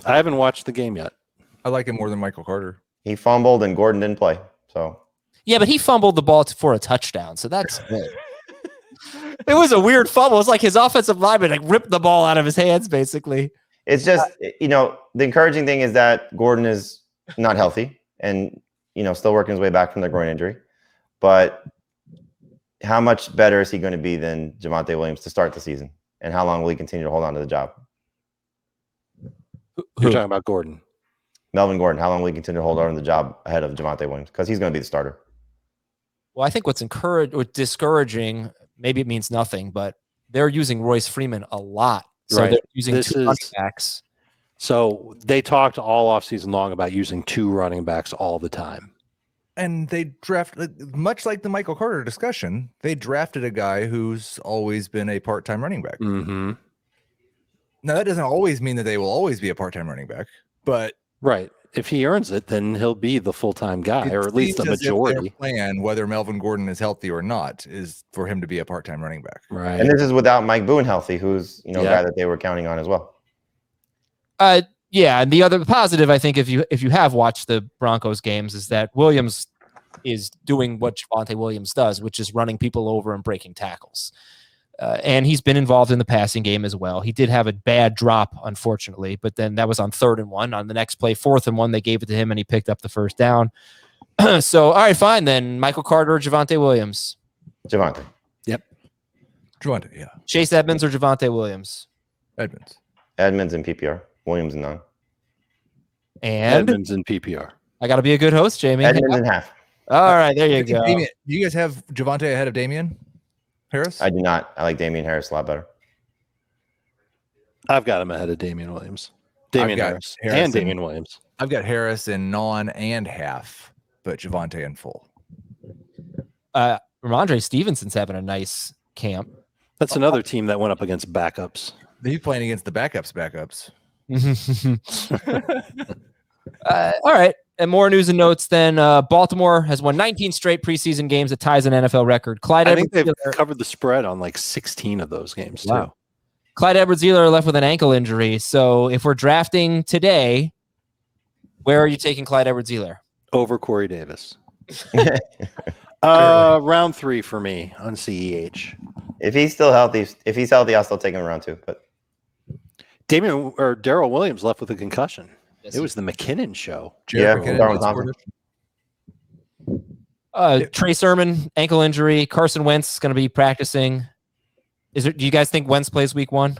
I haven't watched the game yet. I like him more than Michael Carter. He fumbled and Gordon didn't play. So yeah, but he fumbled the ball for a touchdown, so that's good. It was a weird fumble. It's like his offensive lineman ripped the ball out of his hands, basically. it's just, the encouraging thing is that Gordon is not healthy and, still working his way back from the groin injury. But how much better is he going to be than Javonte Williams to start the season? And how long will he continue to hold on to the job? You're talking about Gordon. Melvin Gordon, how long will he continue to hold on to the job ahead of Javonte Williams? Because he's going to be the starter. Well, I think what's discouraging, maybe it means nothing, but they're using Royce Freeman a lot. So Right. they're using 2 running backs. So they talked all offseason long about using 2 running backs all the time. And they much like the Michael Carter discussion, they drafted a guy who's always been a part-time running back. Mm-hmm. Now, that doesn't always mean that they will always be a part-time running back, but Right. If he earns it, then he'll be the full-time guy, or at least the majority. Their plan, whether Melvin Gordon is healthy or not, is for him to be a part-time running back. Right. And this is without Mike Boone healthy, who's a guy that they were counting on as well. Yeah, and the other positive, I think, if you have watched the Broncos games, is that Williams is doing what Javonte Williams does, which is running people over and breaking tackles. And he's been involved in the passing game as well. He did have a bad drop, unfortunately, but then that was on 3rd and 1. On the next play, 4th and 1, they gave it to him, and he picked up the first down. So, all right, fine then. Michael Carter or Javonte Williams? Javonte. Yep. Javonte, yeah. Chase Edmonds or Javonte Williams? Edmonds. Edmonds in PPR. Williams in none. And Edmonds in PPR. I got to be a good host, Jamie. Edmonds in half. All right, there you go. Do you guys have Javonte ahead of Damian Harris? I do not. I like Damian Harris a lot better. I've got him ahead of Damian Williams. Damian Harris and Damian Williams. I've got Harris in non and half, but Javonte in full. Ramondre Stevenson's having a nice camp. That's another team that went up against backups. He's playing against the backups. All right. And more news and notes then. Baltimore has won 19 straight preseason games. It ties an NFL record. I think they've covered the spread on like 16 of those games too. Wow. Clyde Edwards-Helaire left with an ankle injury. So if we're drafting today, where are you taking Clyde Edwards-Helaire? Over Corey Davis. Round 3 for me on CEH. If he's still healthy, I'll still take him in round 2. But Darrell Williams left with a concussion. Yes, It was the McKinnon show. Darwin Thompson. Trey Sermon, ankle injury. Carson Wentz is going to be practicing. Do you guys think Wentz plays week 1?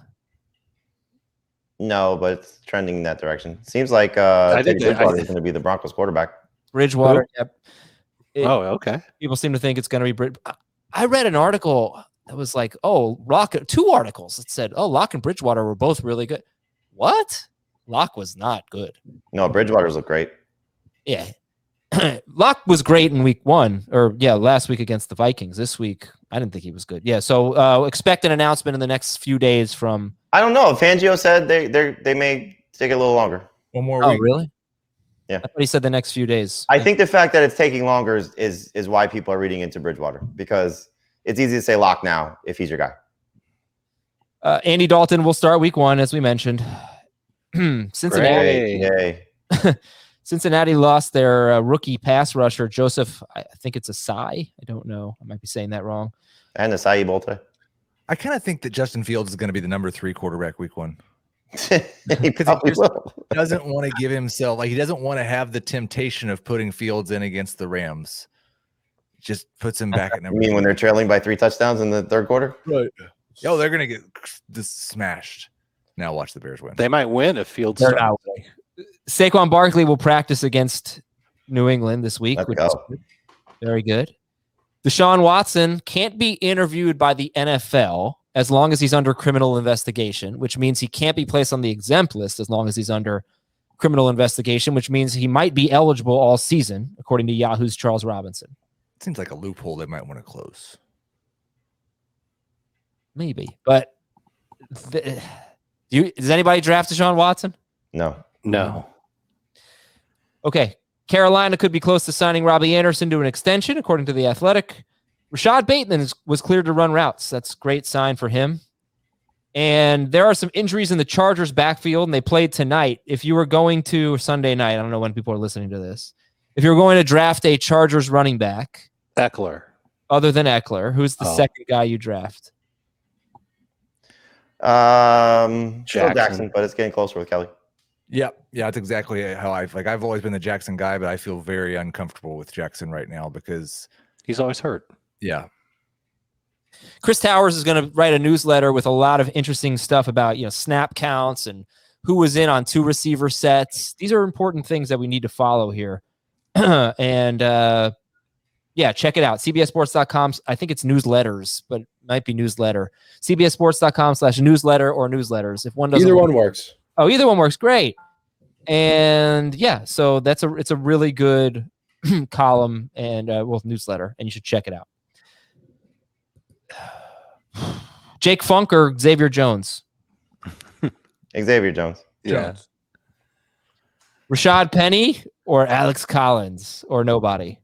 No, but it's trending in that direction. Seems like Teddy Bridgewater is going to be the Broncos quarterbap. Bridgewater, yep. Okay. People seem to think it's going to be I read an article that was like, 2 articles that said, Locke and Bridgewater were both really good. What? Locke was not good. No, Bridgewater's look great. Yeah. Locke was great in week 1, or last week against the Vikings. This week, I didn't think he was good. Yeah, so expect an announcement in the next few days from. I don't know. Fangio said they may take a little longer. One more Oh, week. really? Yeah. I thought he said the next few days. I think the fact that it's taking longer is why people are reading into Bridgewater, because it's easy to say Locke now if he's your guy. Andy Dalton will start week 1, as we mentioned. Cincinnati. Yay. Cincinnati lost their rookie pass rusher, Joseph. I think it's Asai. I don't know. I might be saying that wrong. And Asai Bolte. I kind of think that Justin Fields is going to be the number 3 quarterback week 1. He probably will. Doesn't want to give himself, he doesn't want to have the temptation of putting Fields in against the Rams. Just puts him back at number. You mean 3. when they're trailing by 3 touchdowns in the third quarter? Right. Oh, they're going to get this smashed. Now watch the Bears win. They might win if Fields They're starts. out. Saquon Barkley will practice against New England this week, Let's which go. is good. Very good. Deshaun Watson can't be interviewed by the NFL as long as he's under criminal investigation, which means he can't be placed on the exempt list as long as he's under criminal investigation, which means he might be eligible all season, according to Yahoo's Charles Robinson. Seems like a loophole they might want to close. Maybe, but does anybody draft Deshaun Watson? No. No. Okay. Carolina could be close to signing Robbie Anderson to an extension, according to The Athletic. Rashad Bateman was cleared to run routes. That's a great sign for him. And there are some injuries in the Chargers backfield, and they played tonight. If you were going to Sunday night, I don't know when people are listening to this. If you were going to draft a Chargers running back, Eckler. other than Eckler, who's the second guy you draft? Still Jackson, but it's getting closer with Kelly. Yeah, that's exactly how I've always been the Jackson guy, but I feel very uncomfortable with Jackson right now because he's always hurt. Yeah. Chris Towers is going to write a newsletter with a lot of interesting stuff about, snap counts and who was in on 2 receiver sets. These are important things that we need to follow here. And check it out. CBSSports.com. I think it's newsletters, but it might be newsletter. CBSSports.com/newsletter or newsletters. If one doesn't, either one works. Oh, either one works. Great. And so it's a really good column and newsletter, and you should check it out. Jake Funk or Xavier Jones? Xavier Jones. Yeah. Rashad Penny or Alex Collins or nobody?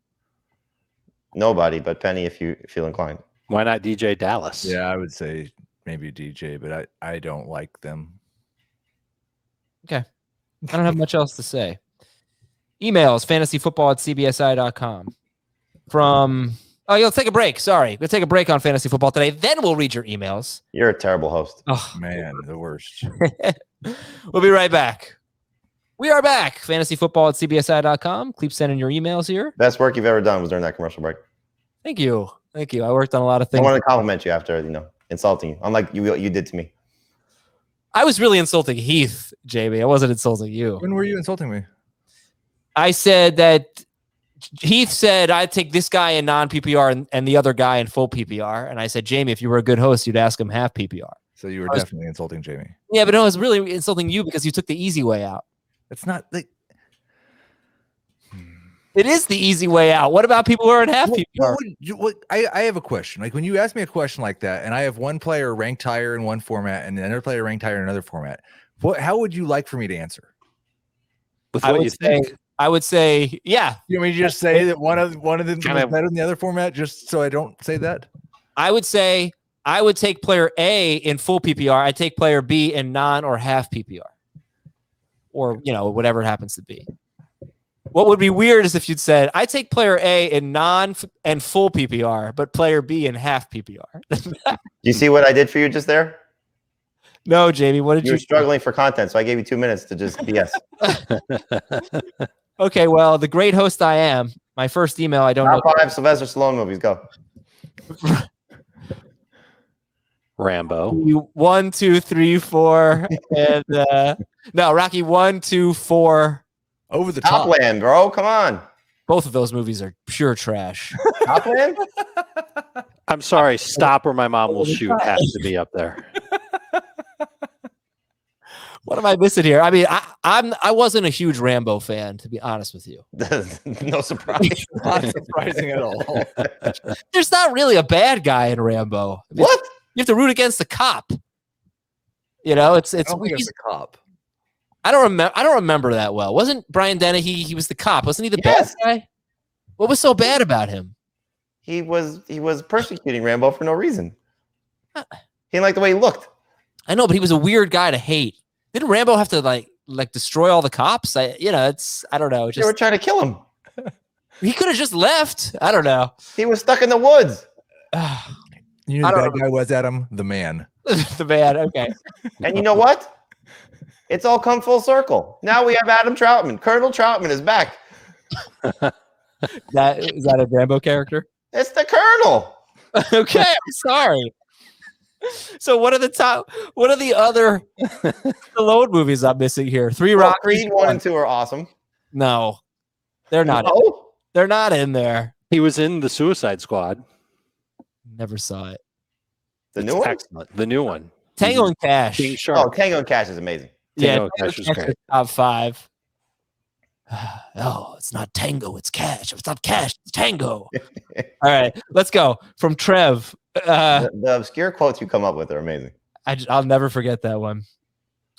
Nobody, but Penny if you feel inclined. Why not DJ Dallas? Yeah, I would say maybe DJ, but I don't like them. Okay. I don't have much else to say. Emails, fantasyfootball@cbsi.com. Let's take a break. Sorry. We'll take a break on fantasy football today. Then we'll read your emails. You're a terrible host. Oh, Man, the worst. We'll be right back. We are back. Fantasyfootball@cbsi.com. Keep sending your emails here. Best work you've ever done was during that commercial break. Thank you. I worked on a lot of I things. wanted to compliment you after, insulting you, unlike you did to me. I was really insulting Heath, Jamie. I wasn't insulting you. When were you insulting me? I said that Heath said I'd take this guy in non-PPR and the other guy in full PPR. And I said, Jamie, if you were a good host, you'd ask him half PPR. So you were definitely insulting Jamie. Yeah, but no, I was really insulting you because you took the easy way out. It's not like It is the easy way out. What about people who are in half PPR? I have a question. Like when you ask me a question like that, and I have one player ranked higher in one format and another player ranked higher in another format, how would you like for me to answer? With what you think? I would say, yeah. You want me to just say that one of them is better than the other format, just so I don't say that? I would say I would take player A in full PPR. I'd take player B in non or half PPR, or whatever it happens to be. What would be weird is if you'd said, I take player A in non and full PPR, but player B in half PPR. Do you see what I did for you just there? No, Jamie, what did You you were struggling for content, so I gave you 2 minutes to just BS. Okay, well, the great host I am, my first email, I don't know. Top 5 Sylvester Stallone movies, go. Rambo. 1, 2, 3, 4, and no, Rocky 1, 2, 4. Over the top. Topland, bro, come on. Both of those movies are pure trash. Topland? I'm sorry. Stop or my mom will shoot has to be up there. What am I missing here? I mean, I wasn't a huge Rambo fan, to be honest with you. No surprise. Not surprising at all. There's not really a bad guy in Rambo. What? You have to root against the cop. You know, it's I don't think it's a cop. I don't remember that well. Wasn't Brian Dennehy? He was the cop. Wasn't he the bad guy? What was so bad about him? He was persecuting Rambo for no reason. He didn't like the way he looked. I know, but he was a weird guy to hate. Didn't Rambo have to like destroy all the cops? I don't know. They were trying to kill him. He could have just left. I don't know. He was stuck in the woods. You know who the bad guy was, Adam? The man. The man. Okay. And you know what? It's all come full circle. Now we have Adam Troutman. Colonel Troutman is back. Is that a Rambo character? It's the Colonel. Okay, I'm sorry. So what are the other Stallone movies I'm missing here? Rocky. Creed 1 and 2 are awesome. No, they're not. No? They're not in there. He was in the Suicide Squad. Never saw it. The new one? Excellent. The new one. Tango and Cash. King Oh, Shark. Tango and Cash is amazing. Tango and Cash was great. Top 5. Oh, it's not Tango, it's Cash. If it's not Cash, it's Tango. All right, let's go. From Trev. The obscure quotes you come up with are amazing. I'll never forget that one.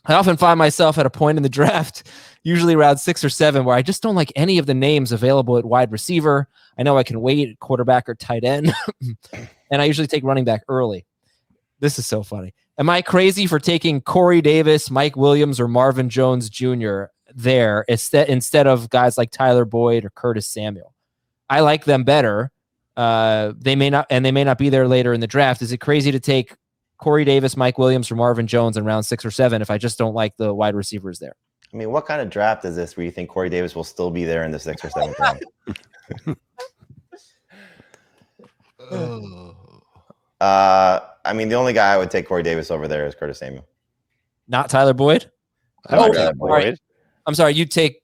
I often find myself at a point in the draft, usually around 6 or 7, where I just don't like any of the names available at wide receiver. I know I can wait at quarterback or tight end, and I usually take running back early. This is so funny. Am I crazy for taking Corey Davis, Mike Williams, or Marvin Jones Jr. there instead of guys like Tyler Boyd or Curtis Samuel? I like them better. They may not be there later in the draft. Is it crazy to take Corey Davis, Mike Williams, or Marvin Jones in round 6 or 7 if I just don't like the wide receivers there? I mean, what kind of draft is this where you think Corey Davis will still be there in the 6th or 7th round? I mean, the only guy I would take Corey Davis over there is Curtis Samuel. Not Tyler Boyd? Boyd. I'm sorry. You take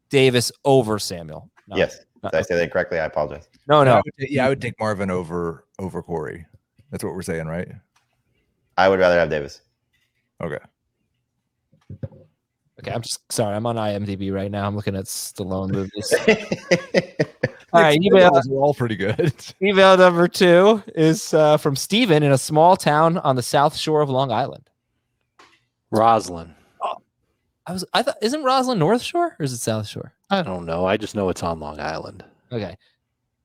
Davis over Samuel. No. Yes. Did I say that correctly? I apologize. No. I would take Marvin over Corey. That's what we're saying, right? I would rather have Davis. Okay. Okay, I'm just sorry. I'm on IMDb right now. I'm looking at Stallone movies. All right, email are all pretty good. Email number 2 is from Steven in a small town on the south shore of Long Island. Roslyn. I thought, isn't Roslyn North Shore or is it South Shore? I don't know. I just know it's on Long Island. Okay.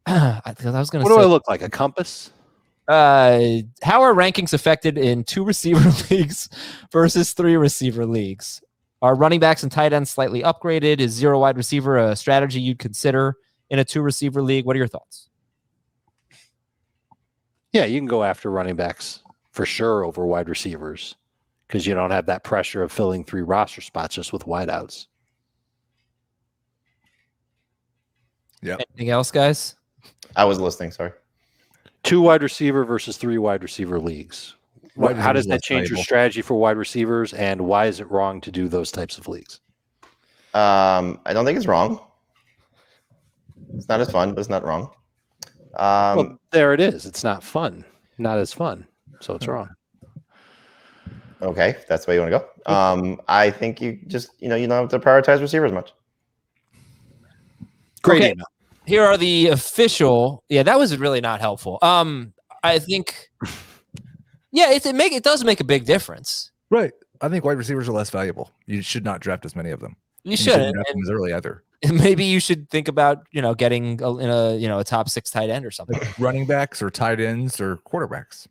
I was going to What say, do I look like? A compass? how are rankings affected in 2 receiver leagues versus 3 receiver leagues? Are running backs and tight ends slightly upgraded? Is 0 wide receiver a strategy you'd consider in a 2 receiver league? What are your thoughts? Yeah, you can go after running backs for sure over wide receivers because you don't have that pressure of filling 3 roster spots just with wideouts. Yeah. Anything else, guys? I was listening. Sorry. 2 wide receiver versus 3 wide receiver leagues. How does that change your strategy for wide receivers, and why is it wrong to do those types of leagues? I don't think it's wrong. It's not as fun, but it's not wrong. Well, there it is. It's not fun. Not as fun. So it's wrong. Okay, if that's the way you want to go. I think you just, you don't have to prioritize receivers much. Great Okay. email. Here are the official. Yeah, that was really not helpful. I think. Yeah, it does make a big difference. Right. I think wide receivers are less valuable. You should not draft as many of them. You shouldn't. Draft them as early either. Maybe you should think about getting a top 6 tight end or something. Like running backs or tight ends or quarterbacks.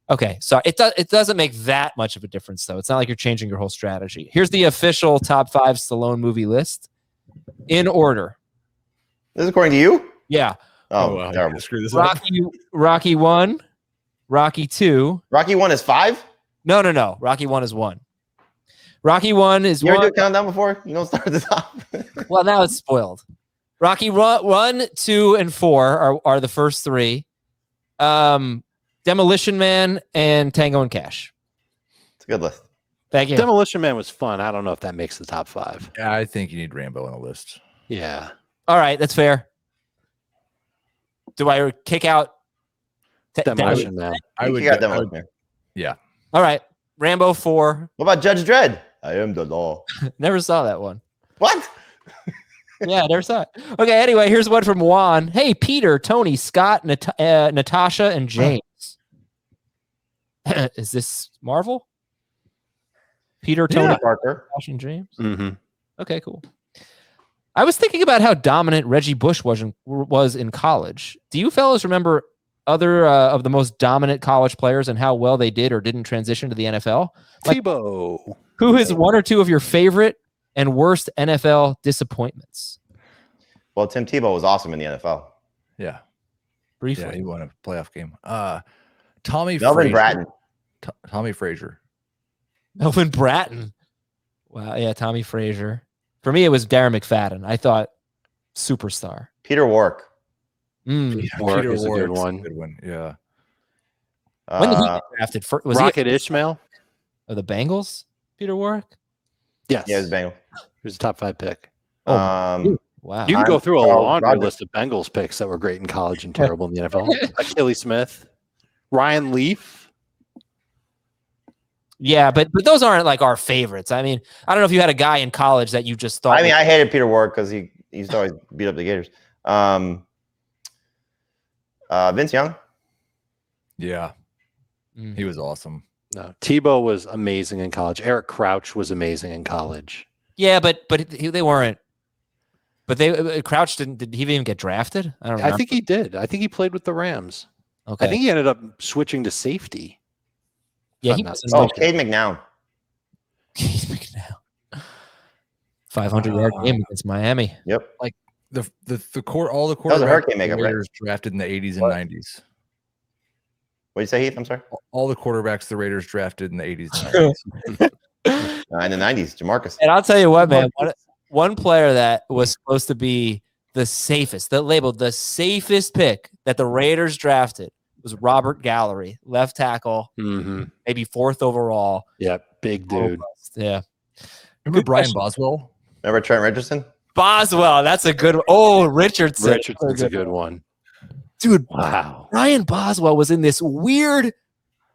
Okay, so it doesn't make that much of a difference though. It's not like you're changing your whole strategy. Here's the official top 5 Stallone movie list in order. This is according to you? Yeah. Oh, wow. terrible. Screw this up. Rocky 1, Rocky 2. Rocky 1 is 5? No. Rocky 1 is 1. Rocky 1 is You ever 1. do a countdown before? You don't start at the top. Well, now it's spoiled. Rocky 1, 2, and 4 are the first 3. Demolition Man and Tango and Cash. It's a good list. Thank you. Demolition Man was fun. I don't know if that makes the top 5. Yeah, I think you need Rambo on a list. Yeah. All right, that's fair. Do I kick out Demolition Man. I would. You got Demolition Man. Yeah. All right, Rambo 4. What about Judge Dredd? I am the law. Never saw that one. What? Yeah, never saw it. Okay, anyway, here's one from Juan. Hey, Peter, Tony, Scott, Natasha, and James. Is this Marvel? Peter, Tony, Parker, Natasha, and James? Mm-hmm. Okay, cool. I was thinking about how dominant Reggie Bush was in college. Do you fellas remember other of the most dominant college players and how well they did or didn't transition to the NFL? Tebow. Who is one or two of your favorite and worst NFL disappointments? Well, Tim Tebow was awesome in the NFL. Yeah. Briefly. Yeah, he won a playoff game. Tommy Melvin Frazier. Bratton. Tommy Frazier. Melvin Bratton. Wow. Yeah, Tommy Frazier. For me, it was Darren McFadden. I thought superstar. Peter Wark. Wark is a good Warwick's one. a good one. Yeah. When did he get drafted? Was Rocket he Ishmael. of the Bengals? Peter Warwick? Yes. Yeah, it was Bengal. He was a top 5 pick. Wow. You can go through a laundry Roger. list of Bengals picks that were great in college and terrible in the NFL. Achilles Smith, Ryan Leaf. Yeah, but those aren't like our favorites. I mean, I don't know if you had a guy in college that you just thought. I mean, I hated Peter Wark because he used to always beat up the Gators. Vince Young. Yeah. He was awesome. No, Tebow was amazing in college. Eric Crouch was amazing in college. Yeah, but they weren't. But Crouch didn't. Did he even get drafted? I don't know. I think he did. I think he played with the Rams. Okay. I think he ended up switching to safety. Yeah, I'm he not was mistaken. Cade McNown. He's making now 500-yard game against Miami. Yep. The all the was a quarterbacks hurricane makeup, the right? Raiders drafted in the 80s and What? 90s. What did you say, Heath? I'm sorry. All the quarterbacks the Raiders drafted in the 80s and 90s. In the 90s, Jamarcus. And I'll tell you what, man. One player that was supposed to be the safest, that labeled the safest pick that the Raiders drafted was Robert Gallery, left tackle, maybe 4th overall. Yeah, big dude. Yeah. Remember Good Brian question. Boswell? Remember Trent Richardson? Boswell, that's a good one. Oh, Richardson. Richardson's a good one. Dude, Wow. Ryan Boswell was in this weird,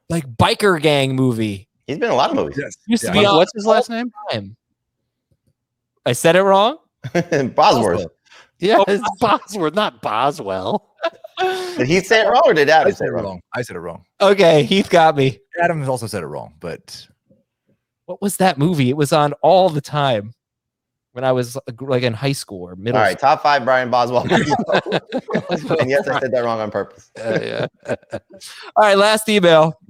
like, biker gang movie. He's been in a lot of movies. Yes. Used to Yeah. be on What's his last name? time. I said it wrong? Bosworth. Yeah, Oh, it's Bosworth, not Boswell. Did he say it wrong or did I Adam say said it it wrong? wrong. I said it wrong. Okay, Heath got me. Adam has also said it wrong, but What was that movie? It was on all the time when I was like in high school or middle All right, top 5 Brian Boswell. And yes, I said that wrong on purpose. Yeah. All right, last email.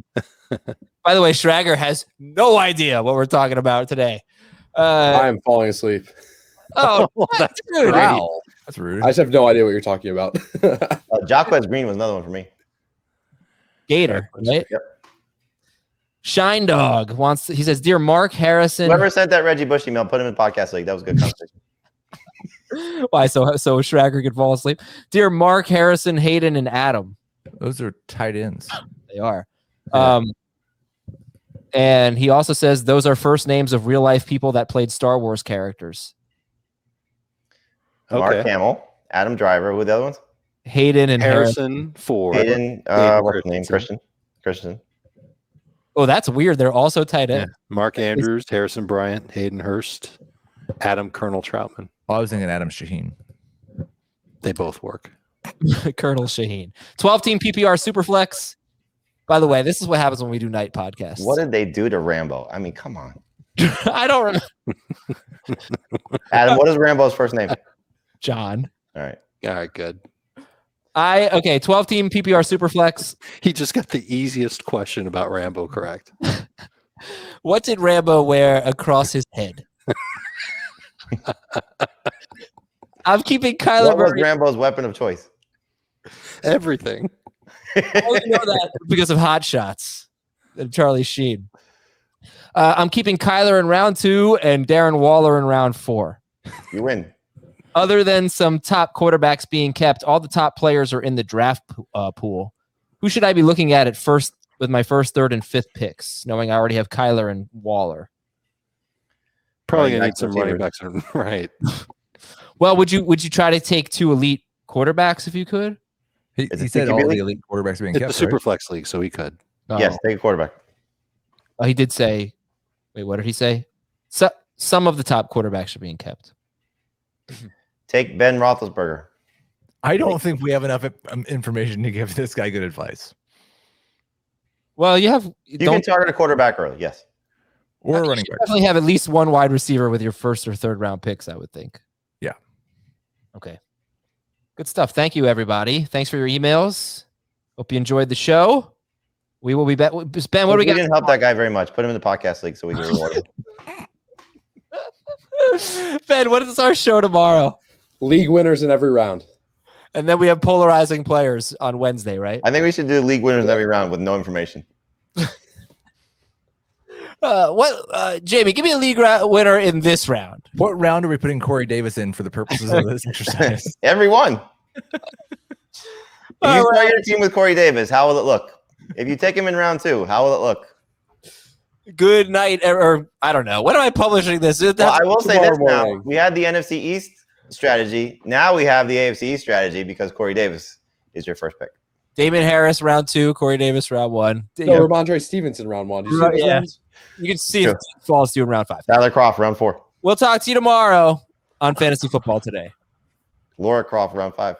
By the way, Schrager has no idea what we're talking about today. I'm falling asleep. Oh, That's dude. great. wow, that's rude. I just have no idea what you're talking about. Jacquez Green was another one for me. Gator, right? Yep. Shine Dog wants. He says, "Dear Mark Harrison." Whoever sent that Reggie Bush email, put him in the podcast league. That was a good conversation. Why? So Schrager could fall asleep. Dear Mark Harrison, Hayden, and Adam. Those are tight ends. They are. And he also says those are first names of real life people that played Star Wars characters. Mark Okay. Hamill, Adam Driver. Who were the other ones? Hayden and Harrison. Harrison Ford. Hayden, Hayden what's his name? Christensen. Christian. Oh, that's weird. They're also tight end. Mark Andrews, Harrison Bryant, Hayden Hurst, Adam Colonel Troutman. I was thinking Adam Shaheen. They both work. Colonel Shaheen. 12-team PPR Superflex. By the way, this is what happens when we do night podcasts. What did they do to Rambo? I mean, come on. I don't remember. Adam, what is Rambo's first name? John. All right. All right, good. 12-team PPR Superflex. He just got the easiest question about Rambo correct. What did Rambo wear across his head? I'm keeping Kyler What was Murray. Rambo's weapon of choice? Everything. I only know that because of Hot Shots and Charlie Sheen. I'm keeping Kyler in round 2 and Darren Waller in round 4. You win. Other than some top quarterbacks being kept, all the top players are in the draft pool. Who should I be looking at first with my first, third, and fifth picks, knowing I already have Kyler and Waller? Probably Running gonna need backs some and running receivers. backs. Right. Well, would you try to take 2 elite quarterbacks if you could? He Is it said CQB all the league? elite quarterbacks being It's kept. the right? Superflex League, so he could. Oh. Yes, take a quarterback. Oh, he did say. Wait, what did he say? So some of the top quarterbacks are being kept. Take Ben Roethlisberger. I don't think we have enough information to give this guy good advice. Well, you can target a quarterback early, yes. Or a running back. Definitely have at least one wide receiver with your first or third round picks, I would think. Yeah. Okay. Good stuff. Thank you, everybody. Thanks for your emails. Hope you enjoyed the show. We will be back. Ben, what do we got? Didn't help that guy very much. Put him in the podcast league so we can reward him. Ben, what is our show tomorrow? League winners in every round. And then we have polarizing players on Wednesday, right? I think we should do league winners every round with no information. Jamie, give me a league winner in this round. What round are we putting Corey Davis in for the purposes of this exercise? Every one. If you start your team with Corey Davis, how will it look? If you take him in round 2, how will it look? Good night, or I don't know. When am I publishing this? Well, I will say this now. morning. We had the NFC East strategy. Now we have the AFC East strategy because Corey Davis is your first pick. Damon Harris, round 2. Corey Davis, round 1. No, Ramondre Stevenson, round 1. Did you see those rounds? You can see if it falls to in round 5. Tyler Croft, round 4. We'll talk to you tomorrow on Fantasy Football Today. Laura Croft, round 5.